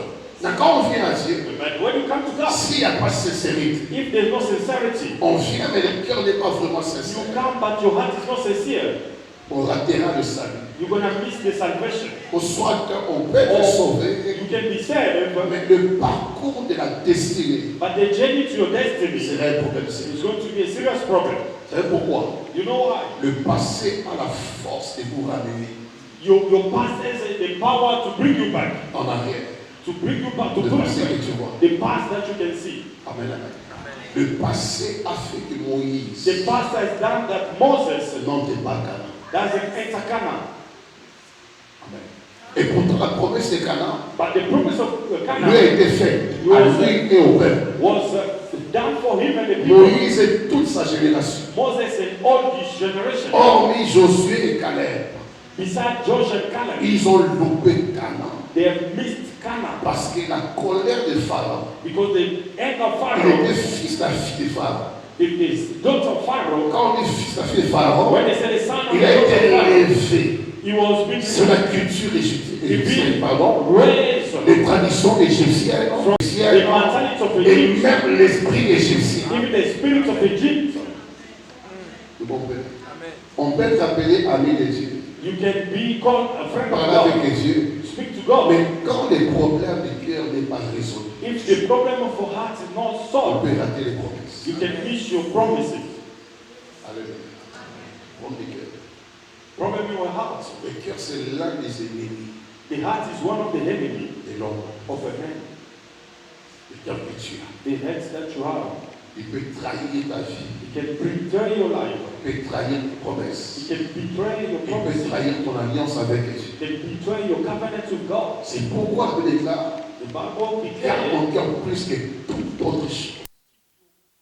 Quand on vient à Dieu, But when you come to God, s'il n'y a pas de sincérité, if there's no sincerity, on vient mais le cœur n'est pas vraiment you sincère. come but your heart is not sincere, On ratera le salut. you're going to miss the salvation. Au soit on peut être sauvé, You can be saved, mais le parcours de la destinée but the journey to your destiny sera un problème sérieux. is going to be a serious problem. Vous savez pourquoi? You know why? Le passé a la force de vous ramener Your past has the power to bring you back, en arrière. to bring you back, to Le pull passé you que back. tu vois. The past that you can see. Amen, amen. Le passé a fait que Moïse The past has done that Moses n'entre pas à Canaan. doesn't enter Canaan. Amen. Et pourtant la promesse de Canaan But the promise of lui a Canaan été faite à lui et au peuple. was done for him and the people. Moïse et toute sa génération, Moses and all this generation, hormis Josué et Caleb, besides Joshua and Caleb, ils ont loupé Canaan. they have missed Canaan Parce que la colère de Pharaon, because the anger of il Pharaoh, était fils de la fille de Pharaon. it is daughter of Pharaoh. Quand on dit fils de la fille de Pharaon, When they say the son of the il a daughter été of Pharaoh, élevé he was being sur la culture égyptienne, pardon, raised les traditions égyptiennes, from the mentality of et Egypt, même l'esprit égyptien. even the spirit of Egypt. Vous comprenez? On peut être appelé ami de Dieu, You can be called a friend of parler God, avec Dieu, speak to God. mais quand les problèmes du cœur n'est pas résolus, If the problem of your heart is not on solved, peut rater les promesses. you can miss your promises. Alléluia. Problème du cœur. Problem in your heart. Le cœur, c'est l'un des ennemis The heart is one of the enemy de l'homme. of a man. Le cœur que tu as. The heads that you have. Il peut trahir ta vie. It can betray your life. Il peut trahir tes promesses. It can betray your Il peut promises. trahir ton alliance avec Dieu. It can betray your covenant with God. C'est pourquoi je déclare, The Bible car declares mon cœur plus que toute autre chose.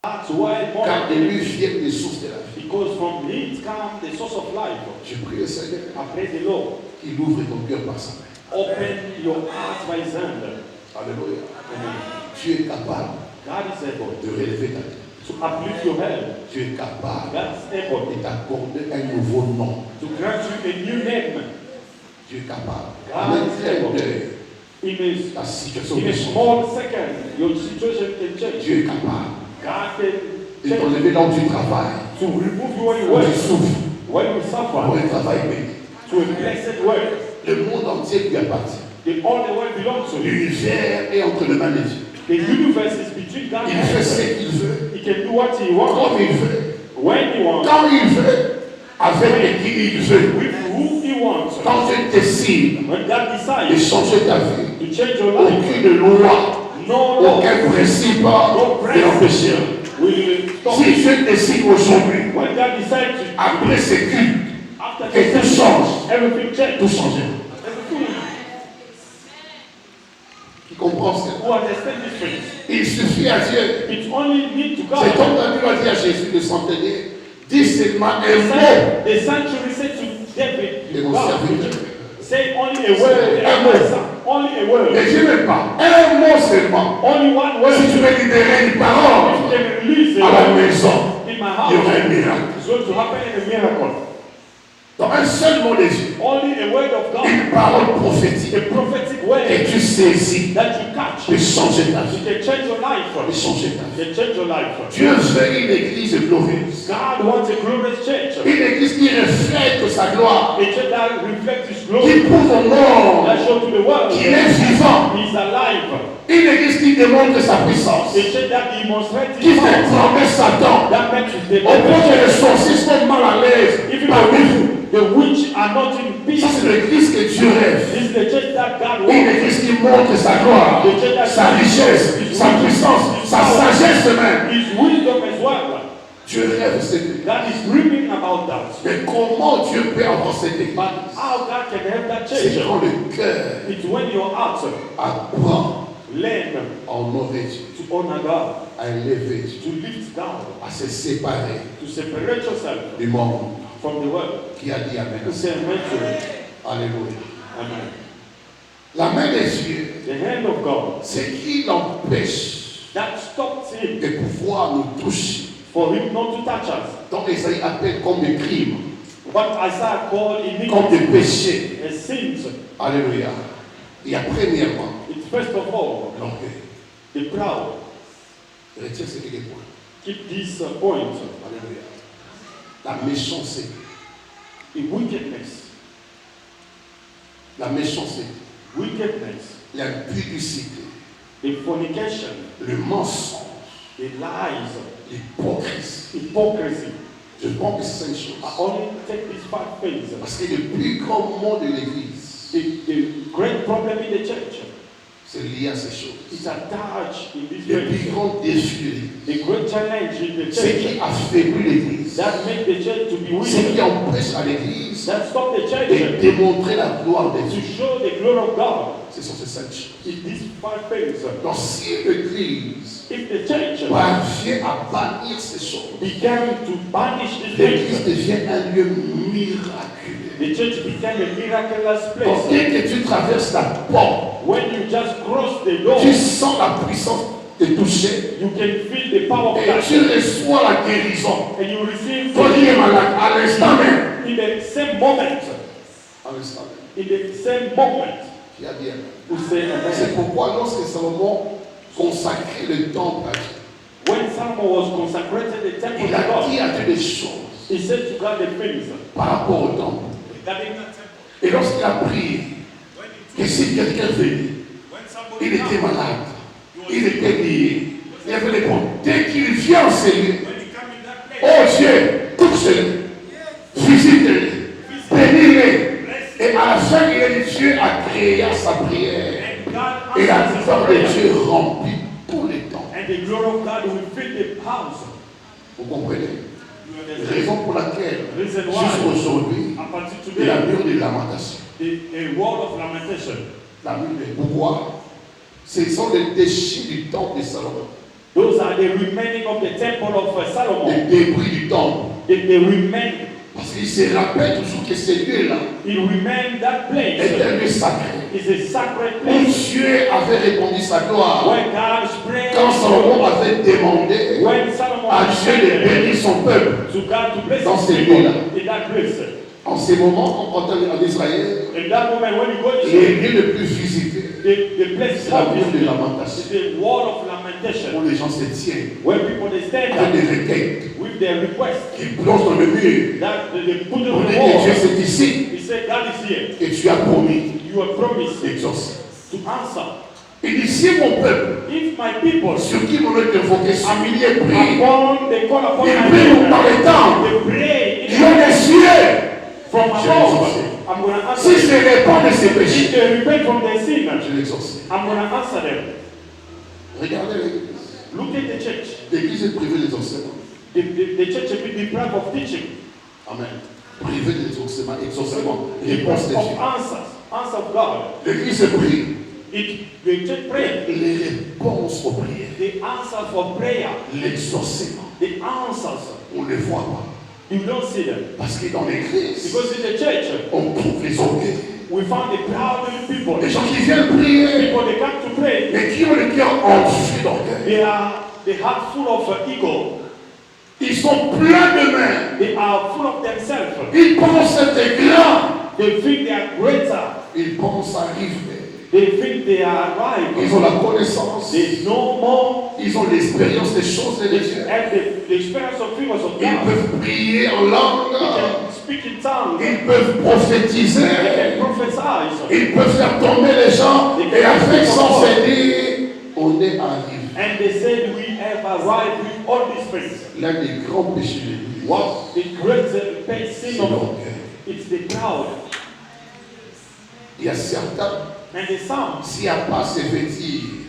that's why more Car de than lui viennent les sources de la vie. because from it comes the source of life. Je prie le Seigneur I pray the Lord. qu'il ouvre ton cœur par sa main. Open your heart by his hand. Alléluia. Amen. Tu es capable God is able de relever ta tête. to uplift your head. Tu es capable God is able de t'accorder un nouveau nom. to grant you a new name. Tu es capable. God En un is clin able. d'œil, In ta situation a peut changer. small second, your situation can change. Dieu est capable God can de change t'enlever là où tu travailles, to remove you when you où tu work, souffres, when you pour suffer, un travail béni. to a blessed work. Le monde entier lui appartient. All the world belongs to you. L'univers est entre les mains de Dieu. The universe is between God Il and fait ce heaven. qu'il veut, He can do what he wants, comme il veut, when he wants, quand il veut, avec qui il veut. with who he wants. Quand tu décides When God de decides changer ta vie, to change your life, aucune loi, no law aucun principe ne l'empêchera. will stop Si you. Dieu décide aujourd'hui, When God decides to, après ce culte, after que tout the change, everything changes. tout change. Everything. Qui comprend who understand these things. Il suffit à Dieu. It only need to C'est God. comme la Bible a dit à Jésus le centenier, dis seulement un mot. The sanctuary said to David, Et mon God, serviteur. say only a word, only a word, Mais Dieu n'aime pas. Un mot seulement. only one word. Si tu veux libérer une parole If you can release à a la word maison, in my il y aura un house, miracle. it's going to happen in a miracle. Dans un seul mot de Dieu, Only a word of God, une parole prophétique a prophetic que word tu saisis that you catch. peut changer ta vie. It can change your life. Peut changer ta vie. It can change your life. Dieu veut une église glorieuse. God wants a glorious church. Une église qui reflète sa gloire. A church that reflects His Qui glory. prouve au monde That shows to the world qu'il est vivant. He is alive. Une église qui démontre sa puissance. A church that demonstrates Qui His fait power. trembler Satan. That makes the Au point que les sorciers sont mal à l'aise Even parmi vous. the witch are not in peace. Ça, c'est l'église que Dieu rêve. This is the church that God Une wants. église qui montre sa gloire, sa richesse, sa puissance, sa sagesse même. His wisdom as well. Dieu rêve cette église. God is dreaming about that. Mais comment Dieu peut avoir cette église? But how God can have that C'est church? quand le cœur It's when your heart apprend learn à honorer Dieu, to honor God, à élever Dieu, to lift God, à se séparer to separate yourself du monde from the world, qui a dit Amen. to say amen to it. Alléluia. Amen. La main de Dieu, The hand of God c'est qui l'empêche that stopped him de pouvoir nous toucher. for him not to touch us. Donc Isaïe appelle comme des crimes, What Isaiah called comme des iniquity péchés. and sins. Alléluia. Il y a premièrement It's first of all l'orgueil. the proud. Retiens ces quelques points. Keep this point. Alléluia. La méchanceté. The wickedness, La méchanceté. wickedness, L'impudicité. the fornication, Le mensonge. the lies, L'hypocrisie. hypocrisy. Je pense que c'est 5 choses. I only take these 5 things. Parce que le plus grand mot de l'Église, The great problem in the church c'est lié à ces is choses. attached in this Le plus place. grand défi de l'Église, The great challenge in the ce church qui affaiblit l'Église, that make the church to be ce weak, qui empêche à l'Église that stop the de church démontrer la gloire de to Dieu, show the glory of God. ce sont ces 5 choses. Is these 5 things. Donc si l'Église If the church parvient à bannir ces choses, began to banish these l'Église things, devient un lieu miraculeux. the church became a miraculous Donc place. dès que tu traverses la porte, When you just cross the door, tu sens la puissance te toucher you can feel the power of et God, tu reçois la guérison. and you receive Toi qui es malade, à l'instant même. in the same moment. À l'instant même. In the same moment, Qui a dit Amen. you say C'est amen. pourquoi lorsque Salomon consacrait le temple à Dieu, When Solomon was consecrated the temple il to a God, dit à Dieu des choses he said to God the things par rapport au temple. regarding that temple. Et lorsqu'il a prié, que si quelqu'un venait, When somebody il était malade, il était lié, il avait les problèmes. Dès qu'il vient en ces lieux, when he come in that place, oh Dieu, touche-le, visite-le, bénis-le. Et à la fin, il a dit, Dieu a créé sa prière. and God Et la answers his gloire de prayer, Dieu remplit tous les temps. and the glory of God will fill the house. Vous comprenez? You understand? Raison pour laquelle, Reason jusqu'aujourd'hui, why, up until il y a today, un mur de lamentation. a word of lamentation. La Bible, pourquoi? Ce sont les déchets du temple de Salomon, Those are the remaining of the temple of les Solomon. débris du temple. The remaining. Parce qu'il se rappelle toujours que ce lieu-là It remained that est place. un lieu sacré. Is a sacred Où place Dieu avait répondu sa gloire. where God prayed. Quand Salomon avait demandé When Solomon à Dieu de bénir son peuple. to God to bless Dans his ces people lieux-là. in that place. En ces moments, on entend en Israël, In that moment when you go to les lieux les plus visités, the place c'est la of mur de is lamentation. the wall of Où lamentation, les gens se tiennent where people they stand avec up des requêtes with their request qui plongent dans le mur. that they put On on dit the que wall. Dieu c'est ici He said, God is here. et tu as promis You are promised d'exaucer. to answer. Il dit, si mon peuple, If my people sur qui mon nom est invoqué, s'humilie et prie, upon they call upon il my prie dans name, les temps, they pray qui ont des cieux. from Je above, l'exauce. I'm going to Si answer je them. réponds de ces If péchés, they repent from their sin, je l'exauce. I'm going to answer them. Regardez l'église. Look at the church. L'église est privée des enseignements. The church has been deprived of teaching, Amen. Privée des enseignements, exaucement, deprived réponse des of Dieu. answers of God. L'église est privée. they take prayer. Les réponses aux prières, The answer for prayer. l'exaucement, The answers. on ne les voit pas. You don't see them. Parce que dans l'église, Because in the church, on trouve les orgueils. we found the proud people. Les gens qui viennent prier, People, they come to pray. mais qui ont le cœur enfui d'orgueil. They heart full of ego. Ils sont pleins d'eux-mêmes. They are full of themselves. Ils pensent être grands. They think they are greater. Ils pensent arriver. They think they are arrived. Ils ont la connaissance. They know more. Ils ont l'expérience des choses They célestielles. have the experience of figures of Ils God. peuvent prier en They langue. can speak in tongues. Ils peuvent They prophétiser. can prophesy. Ils peuvent faire tomber les gens. Et avec sans se dire, on est arrivé. And they said we have arrived with all these things. L'un des grands péchés de l'Église, What the great c'est sin of l'orgueil. it's the crowd. Il y a certains, And the some, s'il n'y a pas ces vêtements,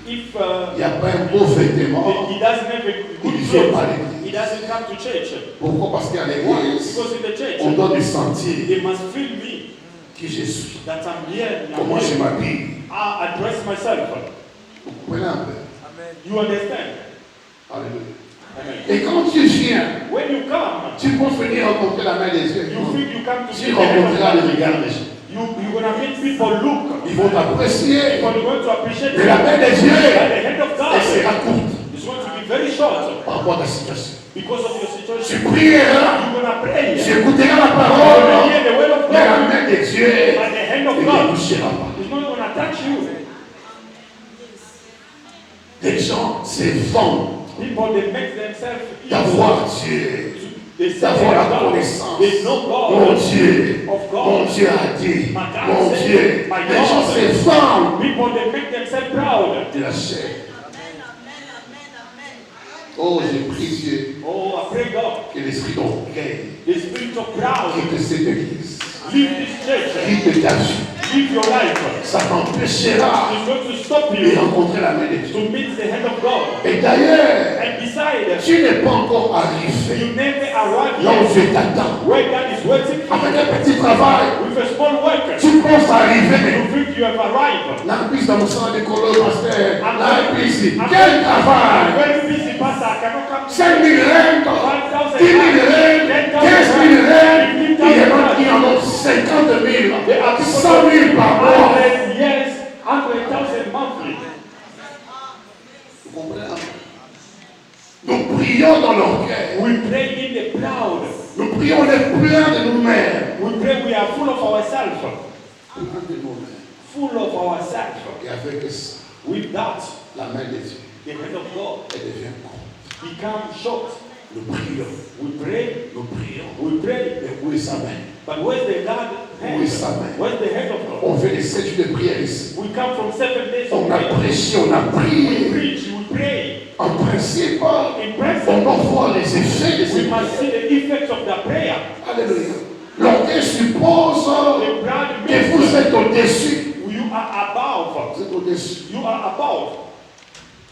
if il n'y a pas un beau vêtement, he doesn't have a il good ne vient pas à clothes, l'église. he doesn't come to church. Pourquoi? Parce qu'à l'église, Because in the church, on doit lui sentir they must feel me qui je suis. that I'm here. Comment je m'habille. I address myself. Vous comprenez un peu? You understand? Alléluia. Amen. Et quand tu viens, When you come, tu peux venir rencontrer la main des yeux. you think you come to Tu see the hand of rencontreras God. le regard des gens. You're gonna make people look. Ils vont t'apprécier. People are going to appreciate Mais la main des And yeux, the hand of elle God sera courte is going to be very short par rapport à ta situation. because of your Tu situation. prieras, You're gonna pray. tu écouteras la You're parole, gonna hear the word of mais la God. main des yeux But the hand of ne God te touchera pas. is not gonna touch you. Les gens se vendent People they make themselves d'avoir Dieu, They say d'avoir la God. connaissance. They know Mon God. Dieu, Of God. mon Dieu a dit, My God mon said, Dieu. my Les gens God. se vendent People they make themselves proud. de la chair. Oh, j'ai pris Dieu Oh, I pray God. que l'esprit d'orgueil The spirit of proud. quitte cette église, Leave this church. quitte ta vie. Live your life. Ça t'empêchera It's going to stop de you rencontrer la main de Dieu. to meet the hand of God. Et d'ailleurs, And beside, tu n'es pas encore arrivé you never arrive là où yet Dieu t'attend. where God is waiting for Avec you un petit travail, with a small work. tu penses arriver. You think you have arrived. La piste dans mon sang de colonne, pasteur. I'm La piste. I'm Quel travail! very busy, Pastor. I cannot come to 5 000 rentes, 5,000 10 000 rentes, 15 000 rentes. Il y en a qui en ont 50 000, There are people 100 000 par mois. 100 years, 100,000 monthly. Vous comprenez? Nous prions dans l'orgueil. We pray in the proud. Nous prions, on est plein de nous-mêmes. We pray we are full of ourselves. Plein de nous-mêmes. Full of ourselves. Et avec ça, With that, la main de Dieu, the hand of God elle devient courte. becomes short. Nous prions, We pray, nous prions. we pray. Mais où est sa main? But where's the God hand? Oui, ça va. Where's the hand of God? On fait les 7 jours de prière ici. We come from 7 days of On a prayer. prêché, on a We prié. preach, we pray. En principe, In on presence, doit voir les effets de we ces must see prières. the effects of the prayer. Alléluia. L'orgueil suppose The proud que vous means êtes au-dessus. you are above. Vous êtes au-dessus. You are above.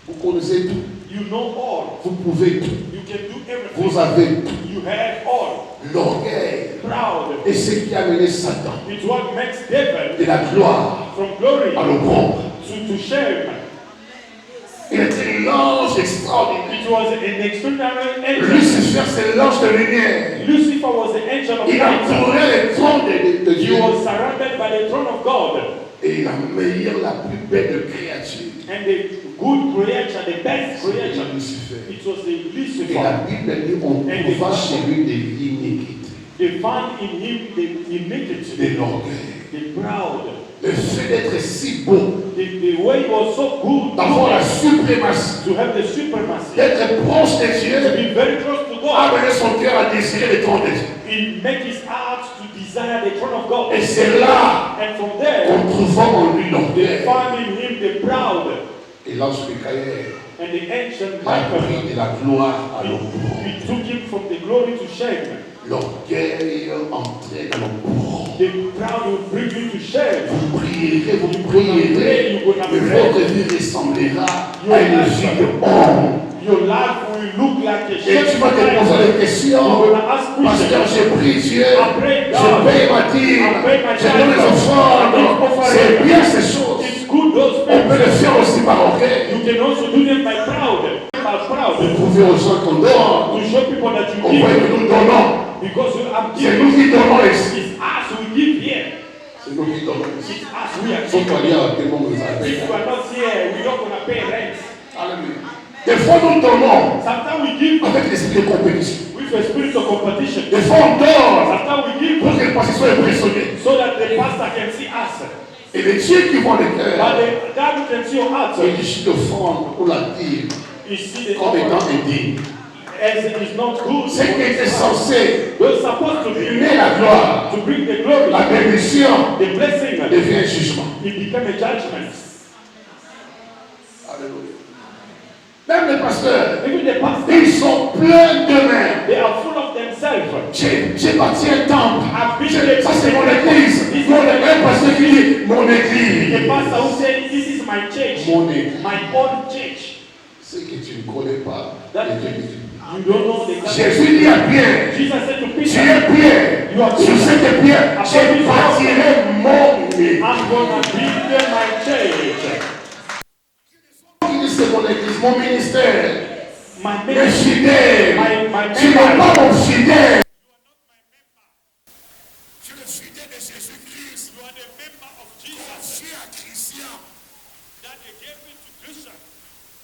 Vous connaissez tout. You know all. Vous pouvez tout. You can do everything. Vous avez tout. You have all. L'orgueil Proud. est ce qui a mené Satan It's what makes devil de la gloire from glory à l'ombre. to shame. Il était l'ange extraordinaire. It was an extraordinary angel. Lucifer, c'est l'ange de lumière. Lucifer was the angel of Il light. entourait le trône de He Dieu. was surrounded by the throne of God. Et la meilleure, la plus belle créature, And the good creature, the best c'était creature, Lucifer. it was the Et la Lucifer. Bible dit on trouva chez lui de l'iniquité, They found in him the iniquity, de l'orgueil. the proud, Le fait d'être si beau, the way he was so good, d'avoir la suprématie, to have the supremacy, d'être proche de to Dieu, be very close to a God. mené son cœur à désirer le trône de Dieu. It make his heart to desire the throne of God. Et c'est là And from there, qu'on trouva en lui they l'orgueil. found in him the proud. Et l'ange Michael And the ancient l'a Michael, pris de la gloire à l'ombre. he took him from the glory to shame. L'orgueil entrait dans l'ombre. The proud will bring you to shame. Vous prierez, mais votre vie ressemblera à une vie de honte. Your life will look like a Et shame. tu vas te poser des questions. You will ask Parce que questions. j'ai pris Dieu, I pray je God. paye ma dîme, I pay my je donne les tithes. offrandes. I give offering. C'est bien ces choses. It's good those On peut people. le faire aussi par orgueil. You can also do them by proud. By proud. De prouver aux gens qu'on donne. To show people that you On voit give. que nous donnons. Because I'm C'est nous giving. qui donnons ici. It's us who give here. C'est nous qui donnons ici. It's us we are Faut giving. pas dire à tout le monde nous a If payé. you are not here, we don't gonna pay rent. Alléluia. Des fois, nous donnons Sometimes we give avec l'esprit de compétition. with a spirit of competition. Des fois, on donne Sometimes we give pour que les pasteurs soient impressionnés. so that the pastor can see us. Et les dieux qui vont les But cœurs, the God who can see your heart, c'est l'issue de fond pour la dire you see the comme étant offering indigne. as it is not good. Ce qui était censé We're supposed to be donner la gloire, to bring the glory, la bénédiction the blessing. devient un jugement. It became a judgment. Alléluia. Même les pasteurs, Even the pastors, ils sont pleins d'eux-mêmes. they are full of themselves. J'ai bâti un temple. Ça c'est mon église. Un pasteur qui dit mon The église. pastor who said, "This is my church, Mon église. my own church." Ce que tu ne connais pas. That et tu- you don't know the God. Jésus dit à Pierre, Jesus said to tu Peter, es Pierre. Sur cette pierre, je bâtirai mon église. "I'm gonna build them my church, Qui dit c'est mon église, mon ministère, my mes ministry, fidèles. my Tu n'es members." pas mon fidèle. Tu es fidèle de Jésus-Christ. You are the member of Jesus. Tu es un Christian. That they gave it to Christian.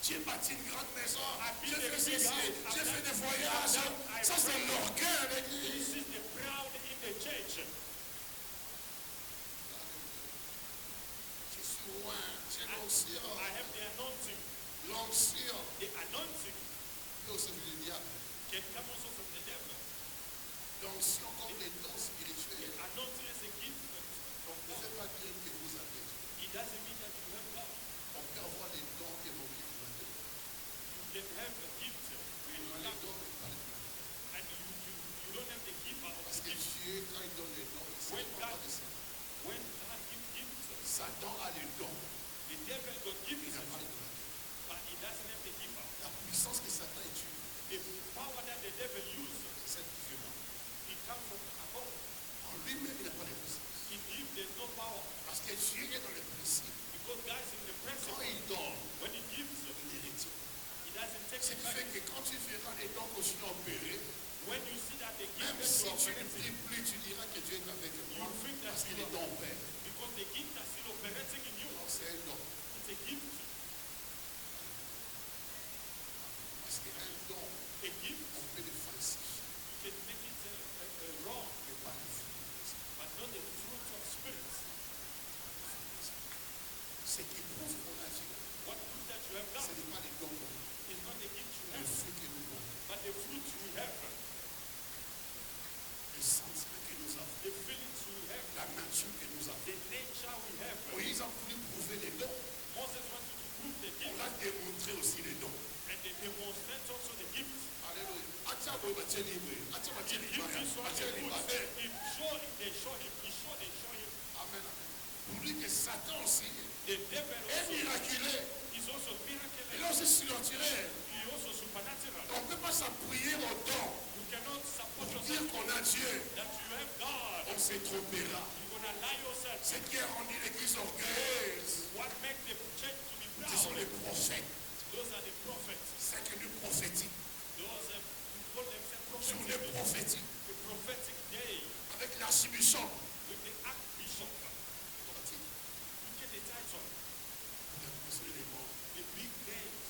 J'ai bâti une grande maison. J'ai fait ceci. J'ai fait des voyages. Ça c'est l'orgueil avec lui. This is the proud in the church. Je suis loin. J'ai l'onction. I have the anointing. L'onction. The anointing. Et aussi du diable. Can come also from the devil. L'onction comme les dons spirituels. Anointing is a gift from God. Ne veut pas dire que vous avez. It doesn't mean that you have God. On peut avoir des dons que nos vies vous avez. You can have a gift and you lack God. And you don't have the giver of the gift. Parce que Dieu, quand il donne les dons, when God gives gifts, Satan a les dons. The devil got gifts. Il n'a pas les dons. But he doesn't have the giver. La puissance que Satan utilise. The power that the devil uses, c'est différent. It comes from above. En lui-même, il n'a pas de puissance. In him, there's no power. Parce que Dieu est dans le principe. Because God is in the principle. Quand il donne, when he gives, il hérite. He doesn't take it back. Ce qui fait que quand tu verras les dons continuer à opérer, when you see that the gift même si tu ne pries plus, tu diras que Dieu est avec moi. Parce que les dons opèrent. Because the gift are still operating in you. C'est un don. It's a gift. Parce qu'un don, a gift, on peut le falsifier. You can make it wrong. Mais pas le fruit. But not the fruit of spirits. Ce qui prouve qu'on a Dieu. What proof that you have God? Ce n'est pas les dons. It's not the gift you have. Le fruit que nous avons. But the fruit we have. Le sentiment que nous avons. The feelings we have. La nature que nous avons. The nature we have. Moïse a voulu prouver les dons. Moses wanted to prove the gift. On a démontré aussi les dons. And they demonstrate also the gift. Alléluia. Atia boy batie libre. Atia batie libre. Batie libre. If they show him. Amen. Pour lui que Satan aussi. The devil est miraculé. Is also miraculous. Il est aussi surnaturel. He is also supernatural. On ne peut pas s'appuyer au don. You cannot support yourself. Dire qu'on a Dieu. That you have God. On se trompera. You're gonna lie yourself. Ce qui a rendu l'église orgueilleuse. What makes the church to be proud? Ce sont les prophètes. Those are the prophets. C'est que nous prophétique. Those who call themselves prophets. Sur les prophétiques. The prophetic day. Avec l'archbishop. With the archbishop. You get the title. The big names.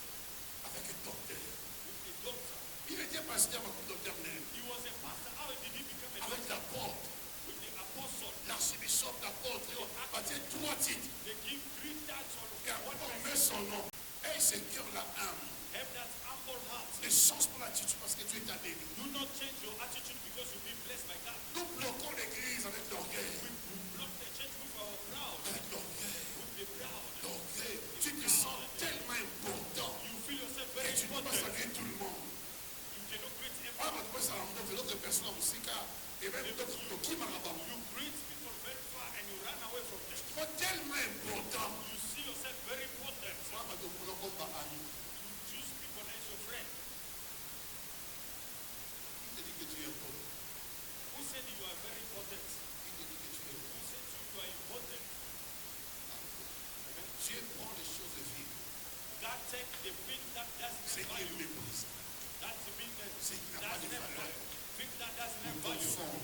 Avec un docteur. With the doctor. Il était pasteur à docteur même. He was a pastor. How did he become a doctor? Avec l'apôtre. With the apostle. L'archbishop, l'apôtre. Il a trois titres. They give 3 titles. Et après on met son nom. Et ce cœur-là âme. Have that humble heart. Ne change pas l'attitude parce que tu es ta béni. Do not change your attitude because you've been blessed by God. Nous bloquons l'église avec l'orgueil. We block the church with our proud. Avec l'orgueil. With the proud. L'orgueil. Tu te sens tellement important. You feel yourself very important. Et tu ne peux pas saluer tout le monde. You cannot greet everyone. Ah, mais tu peux saluer l'autre personne en musique. Et même d'autres qui m'a rabat. You greet people very far and you run away from them. Tu es tellement important. You see yourself very important. Ah, mais donc on a pas ami. You choose people as your friend. Qui te dit que tu es important? Who said you are very important? Qui te dit que tu es important? Who said you are important? Dieu c'est qu'il méprise, c'est qu'il n'a pas de valeur, pour confondre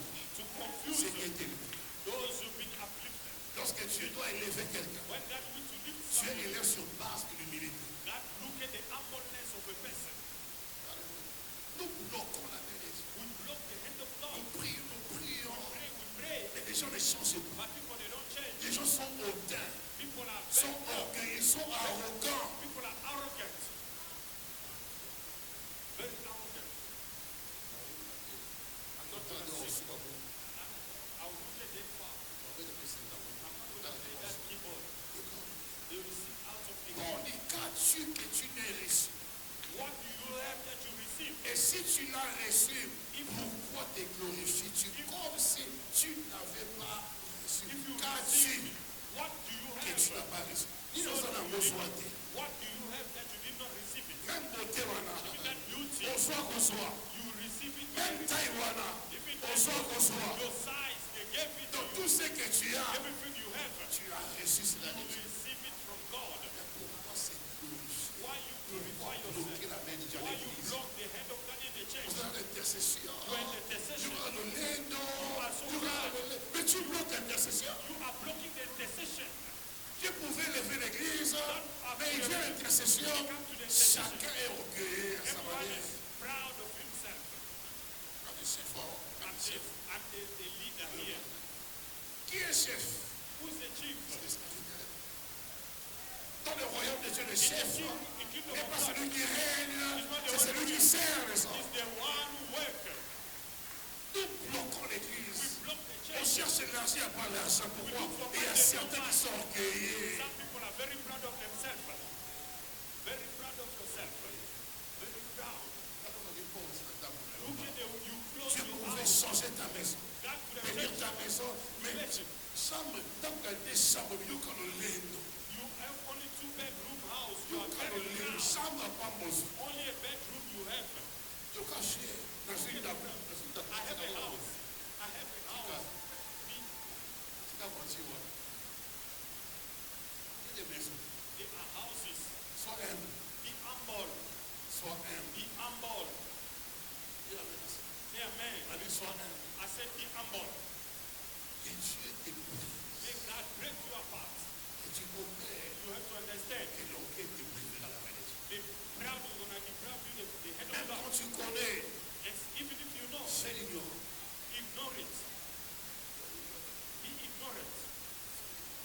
ce qui est élevé. Lorsque Dieu doit élever quelqu'un, Dieu élève sur base de l'humilité. Nous bloquons la main de Dieu. Nous prions. Mais les gens ne changent pas. Les gens sont hautains, sont orgueilleux, sont arrogants. Qu'as-tu que tu n'aies reçu? Et si tu l'as reçu, pourquoi te glorifies-tu comme si tu n'avais pas reçu? Qu'as-tu que tu n'as pas reçu? Même beauté, on soit qu'on soit. Même taille, on soit qu'on soit. Donc tout ce que tu as reçu, c'est la nature. Pourquoi c'est glorifié? Pourquoi bloquer la main de Dieu à l'église? Vous avez l'intercession. Mais tu bloques l'intercession. Dieu pouvait lever l'église, mais il vient l'intercession. Chacun est orgueilleux à sa manière. C'est fort. Qui est chef? Dans le royaume de Dieu, le chef n'est pas celui qui règne, c'est celui qui sert les hommes. Nous bloquons l'église. On cherche l'énergie à part l'argent. Pourquoi? Il y a certains qui sont orgueilleux. Tu pouvais changer ta maison, tenir ta maison, mais chambre, tant qu'elle est chambre, you can live. Chambre pas mozo. Tu can share. I have a house. Il y a des maisons. Sois humble. Sois humble. La vie soit humble. Et Dieu t'écoute. Et tu comprends. Et l'orgueil te prive dans la main de Dieu. Même quand tu connais, fais l'ignorant.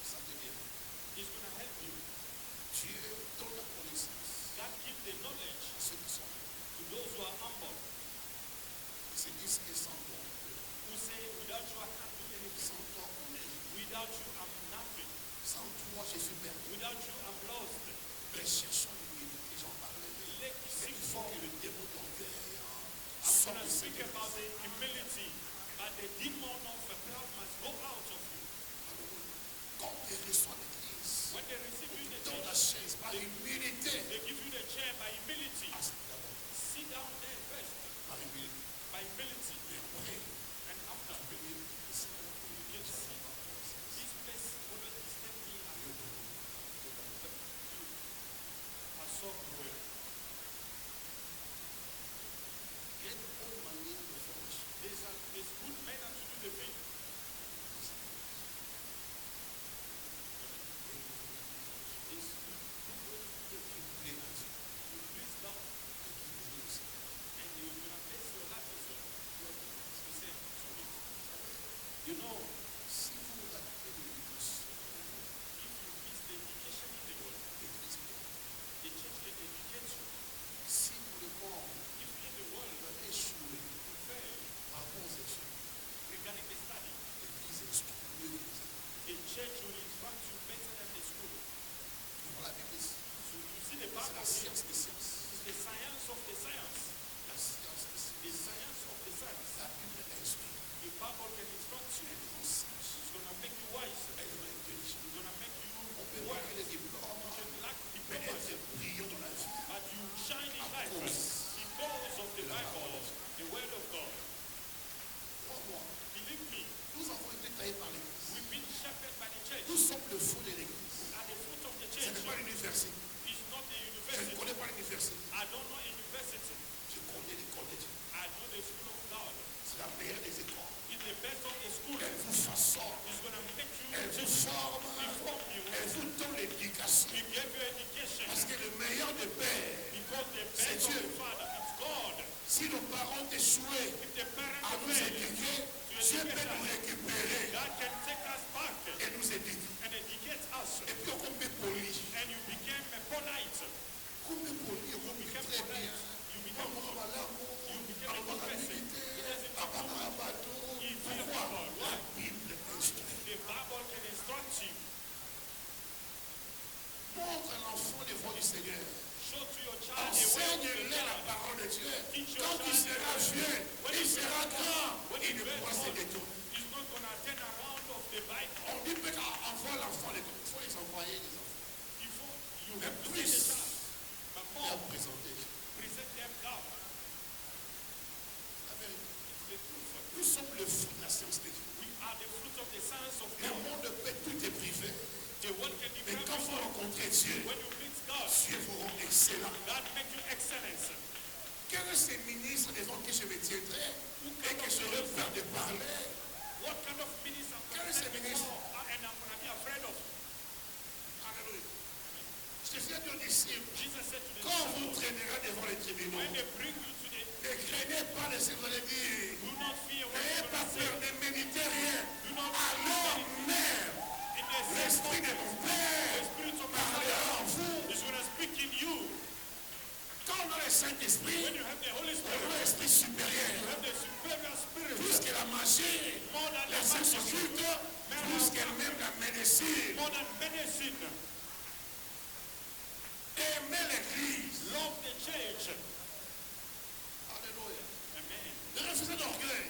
Ça te vient. Dieu donne la connaissance à ceux qui sont humbles. Ils se disent qu'ils sont bons. Sans toi, on est. Sans toi, je suis perdu. Mais cherchons l'humilité, j'en parlerai. Mais il faut que le démon d'orgueil sorte de ce que quand tu reçois l'église, on te donne la chaise par humilité. Sit down there first. Par humilité. By humility. Et après, tu peux dire, This place will disturb me. I saw nowhere. get all money to finish. There's good men to do the thing. If you play at You please God. des pères, Because the c'est best of Dieu. the Father, it's God. Si nos parents échouaient If the parents à nous fail, éduquer, Dieu peut nous récupérer God can take us back et nous éduquer. and educate us. Et puis on peut poli. And you became a polite. Comme poli, on peut became très bien. polite. You became Maman va l'amour, You became a maman good va person. l'humilité, He doesn't papa va bateau. He feel Pourquoi? people. La Why? Bible instruit. The Bible can instruct you. Montre à l'enfant les voies du Seigneur. Show to your child the way of the Enseigne-le la Lord. parole de Dieu. Teach your Quand il child sera the way. vieux, When il he sera grows grand, When il he ne grows pourra se old, détourner. he's not going to turn around of the Bible. On dit peut-être envoie l'enfant à l'école. Il faut les envoyer les enfants. Il faut, you Mais have to plus, teach the child. But il more, a présenté. present them God. La vérité. It's the truth. Nous sommes le fruit de la science de Dieu. We are the fruit of the sons of Le God. monde peut tout est privé. The world can be Mais quand private. vous rencontrez Dieu, When you meet God, Dieu vous rend excellent. God make you excellence. Quels sont ces ministres devant qui je me tiendrai et que j'aurais peur de parler? What kind of minister I'm Quel going est to ce stand ministre? before and I'm going to be afraid of? Alléluia. Jésus a dit aux disciples, Jesus said to the quand vous disciples, traînerez devant les tribunaux, when they bring you to the, ne craignez pas de ce que vous allez dire. do not fear what N'ayez you're pas going to peur, say. ne méditez rien. Do not Alors même, in the same l'Esprit de mon Père the Spirit of my parlera en Father vous. is going to speak in you. Quand on a le Saint-Esprit, When you have the Holy on Spirit, a l'Esprit you supérieur. have the superior spirit. Plus que la magie, More than les the sciences magic, occultes, plus que même la médecine. more than medicine. Aimez l'Église. Love the church. Alléluia. Amen. Ne refusez d'orgueil.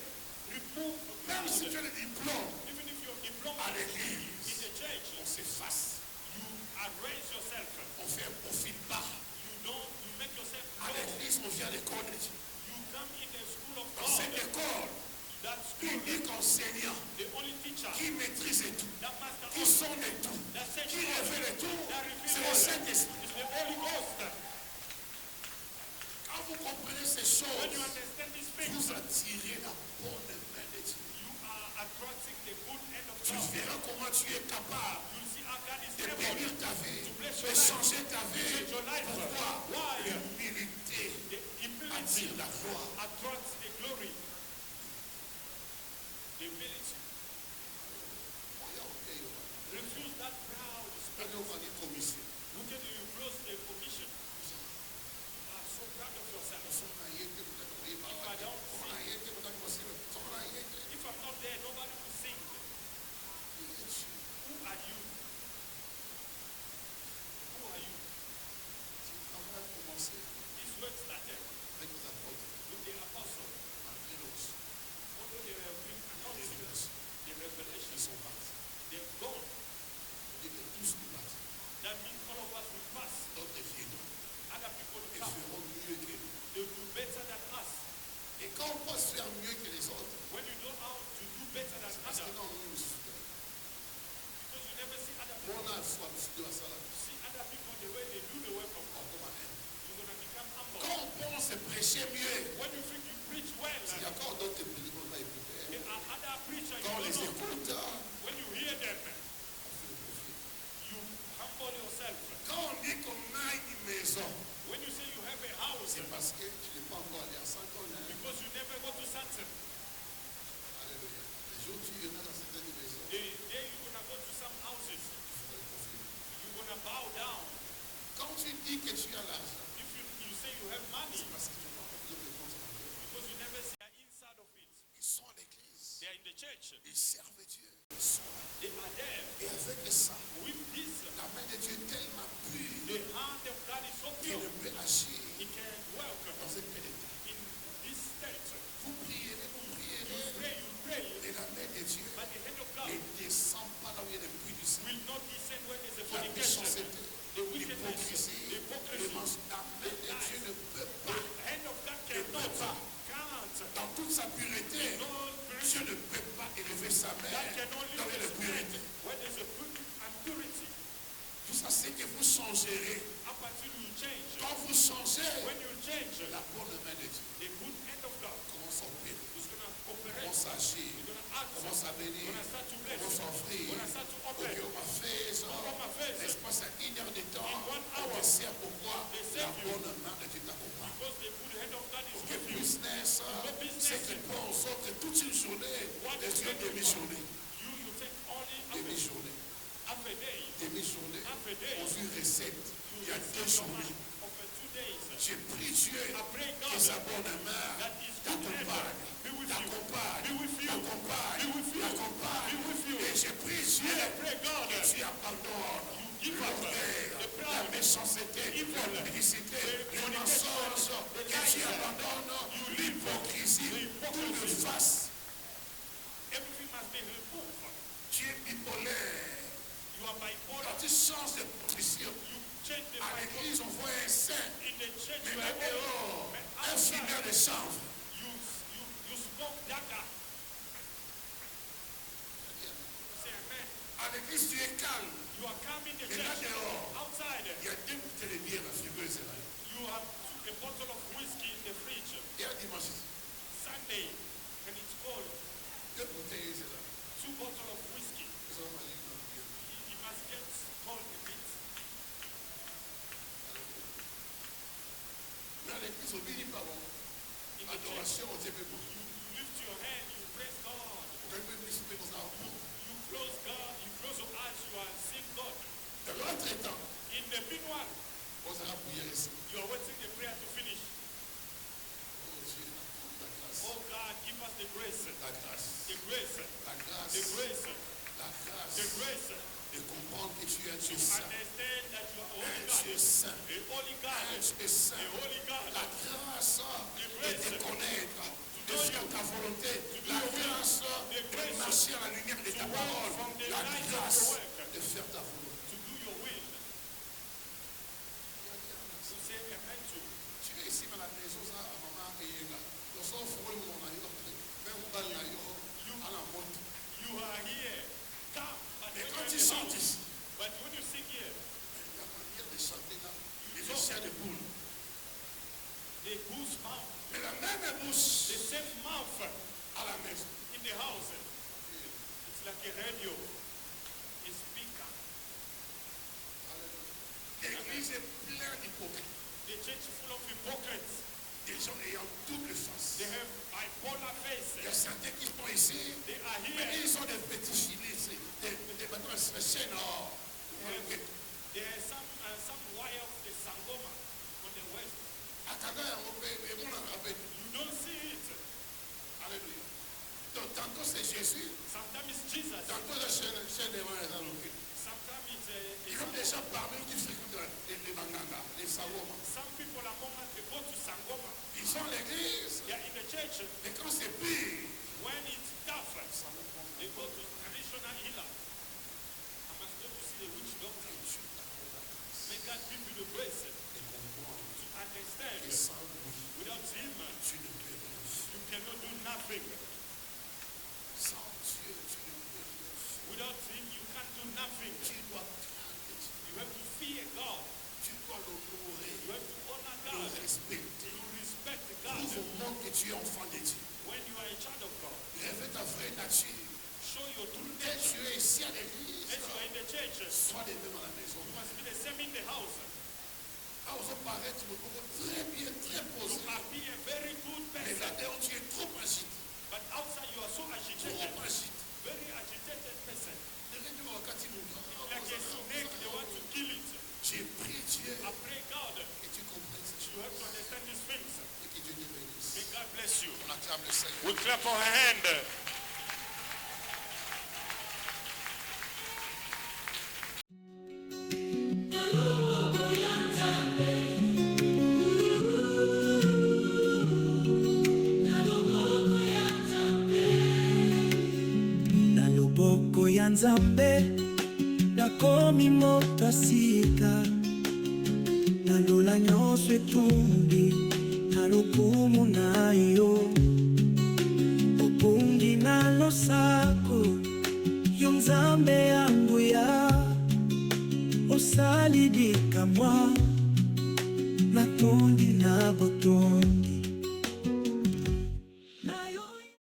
Remove Même si pride. tu as le diplôme Even if you're diploma à in l'Église, the church, on s'efface. you arrange yourself. On fait un profil bas. You make yourself À low. l'Église, on vient à l'école de Dieu. You come in the school of Dans cette God. école, That school, l'unique enseignant the only teacher, qui maîtrise tout, that master qui all, sonde tout, that says qui révèle tout, that c'est reveals le all, Saint-Esprit. is the Holy Ghost. Quand vous comprenez ces When you choses, understand these things, vous attirez la bonne main de Dieu. you are attracting the good end of Tu God. verras comment tu es capable You see how God is de able bénir ta vie, to bless de your life, changer ta vie. change your life. Pourquoi? Why? L'humilité The humility attire la gloire. attracts the glory. The humility. Refuse that proud spirit. Allez, on va dire commission. Look at you close the commission. You are so proud of yourself. If I'm not there, nobody will sing. Who are you? Who are you? This work started with the apostle. Although they have been announcing the revelation, they've gone. That means all of us will pass. Other people will come. They will do better than us. Et quand on pense faire mieux que les autres, When you know how to do better than parce que others, non, nous, because you never see other on people. a soit de la salle. See other people the way they do the work of God. You're going to become humble. Quand on pense prêcher mieux, When you think you preach well, il y a encore d'autres prédicants qu'on va écouter. there are other preachers Quand on les you don't know. écoute, When you hear them, on fait le profil. you humble yourself. Quand on dit qu'on a une maison, When you say you have a house, c'est parce que tu n'es pas encore allé à 5 ans. because you never go to Samson. Alléluia. Les jours où tu iras dans certaines maisons, The day you're going to go to some houses, tu feras le profil. you're going to bow down. Quand tu dis que tu as l'argent, If you say you have money, c'est parce que tu n'as pas encore besoin de compte bancaire. because you never see the inside of it. Ils sont à l'église. They are in the church. Ils servent Dieu. Ils sont là. They are there. Et avec ça, With this, la main de Dieu est tellement pure the hand of God is so qu'il pure. ne peut agir He can work dans un tel état. in this state. Vous prierez, You pray, et la main de Dieu but the hand of God ne descend pas là où il y a l'esprit du Saint. will not descend when there's a La fornication. méchanceté, The wickedness, l'hypocrisie, the le hypocrisy. mensonge. La main de Dieu ne peut The pas, hand of God cannot, can't, dans toute sa pureté, no Dieu ne peut pas élever sa main God can only dans la pureté. when there's a purity and purity. Tout ça, c'est que vous changerez. Up until you change. Quand vous changez, When you change, la bonne main de Dieu the good hand of God commence à opérer, is going to operate. commence à agir, It's going to act. commence à bénir, When I start to bless, commence à offrir. when I start to Ok, open, on m'a fait ça. on my face, L'espace à 1 heure de temps, In 1 on hour. te sert pourquoi they la serve C'est qui prend aux autres toute une journée, et tu es demi-journée. You take only Demi-journée. half a day. Demi-journée. Half a day. Dans une recette, il y a 2 journées. Over 2 days. J'ai pris Dieu I pray God que sa bonne main that is t'accompagne. be with you. T'accompagne. Be with you. T'accompagne. Be with you. T'accompagne. Be with you. Et j'ai pris Dieu And I pray God que tu abandonnes give up l'orgueil, the la pride, méchanceté, evil, la publicité, the le mensonge, que tu abandonnes l'hypocrisie, tout le face. everything must be removed. Tu es bipolaire. You are bipolar. Quand tu changes de position, You change the à bipolar. l'église on voit un saint, In the church mais you are dehors, but un outside fumeur de chanvre. you smoke dagger. Say amen. À l'église tu es calme, You are calm in the mais là church. dehors, Outside il y a 2 bouteilles de bière fumeuses là. you have a bottle of whiskey in the fridge. Et un dimanche, Sunday when it's cold, 2 bouteilles là. 2 bottles of whiskey. Nous allons aller dans le Dieu. It must get cold a bit. Mais à l'église, on ne dit pas bon. In the church, Adoration au Dieu. Vous you lift your hand, you praise God. pouvez me souper dans un rond. You close God, you close your eyes, you are seeing God. Dans l'autre temps, In the meanwhile, on sera prier ici. you are waiting the prayer to finish. Oh Dieu, la grâce. Oh God, give us the grace, La grâce. the grace, La grâce. the grace, La grâce. the grace De comprendre que tu es un Dieu to saint. understand that you are Un holy Dieu God, saint. a holy Un God, Dieu saint. a holy God. La grâce de te connaître, de faire ta volonté. La grâce de marcher à la lumière de ta parole. La grâce de faire ta volonté. To do your will, to say amen to. Tu es ici à la maison, ça, à maman et Yéga. Nous sommes foués, on a eu même on a eu à la montre. You are here, come, but Et when quand you tu are in the chantes house, ici, but when you sing here, il y a manière de chanter là. Et de chair de poule. the goose mouth, Mais la même the bouche same mouth à la maison. in the house, it's like a radio, a speaker. L'église est pleine d'hypocrites. The church is full of hypocrites. Des gens ayant double face. They have bipolar Il y a face. certains qui sont ici, They are mais here. ils ont des petits filets, des bâtons de chaîne or. There are some wire of the Sangoma on the west. À Kaga, on rappelle. You don't see it. Alléluia. Donc, tantôt c'est Jésus, Sometimes it's Jesus. tantôt la chaîne des mains dans le cul. Sometimes it's Il y a des gens parmi eux qui fréquentent les Manganga, les Sawoma. some people among us, they go to Sangoma. Ils sont à l'église, They are in the church. et quand c'est pire, When it's tough, they go to traditional healer. I must go to see the witch doctor. May God give you the grace et comprendre to understand. que sans lui, Without Him, tu ne peux rien faire. you cannot do nothing. Sans Dieu, tu ne peux rien faire. Without Him, you can't do nothing. Tu dois craindre Dieu. You have to fear God. Tu dois l'honorer, You have to honor le God. respecter. You respect Prouve God. au monde que tu es enfant de Dieu. When you are a child of God, Révèle ta vraie nature. show your true Dès que tu nature. es ici à l'église, As you are in the church, you sois les mêmes à la maison. must be the same in the house. Ah, on paraît, tu me trouves très bien, très posé. You must be a very good Mais person. là-dedans, tu es trop agité. But outside, you are so agitated. Trop agité. Very agitated person. Like a snake, they want to kill it. J'ai prié Dieu I pray God, et tu comprends ces you have to choses. understand these things. Et que Dieu te bénisse. May God bless you. On acclame le Seigneur. We clap our hand. Na loboko ya Nzambe nakomi moto asika, nalola nyonso etumbi na lokumu na yo, opungi na losako yo Nzambe yangu ya osali likamwa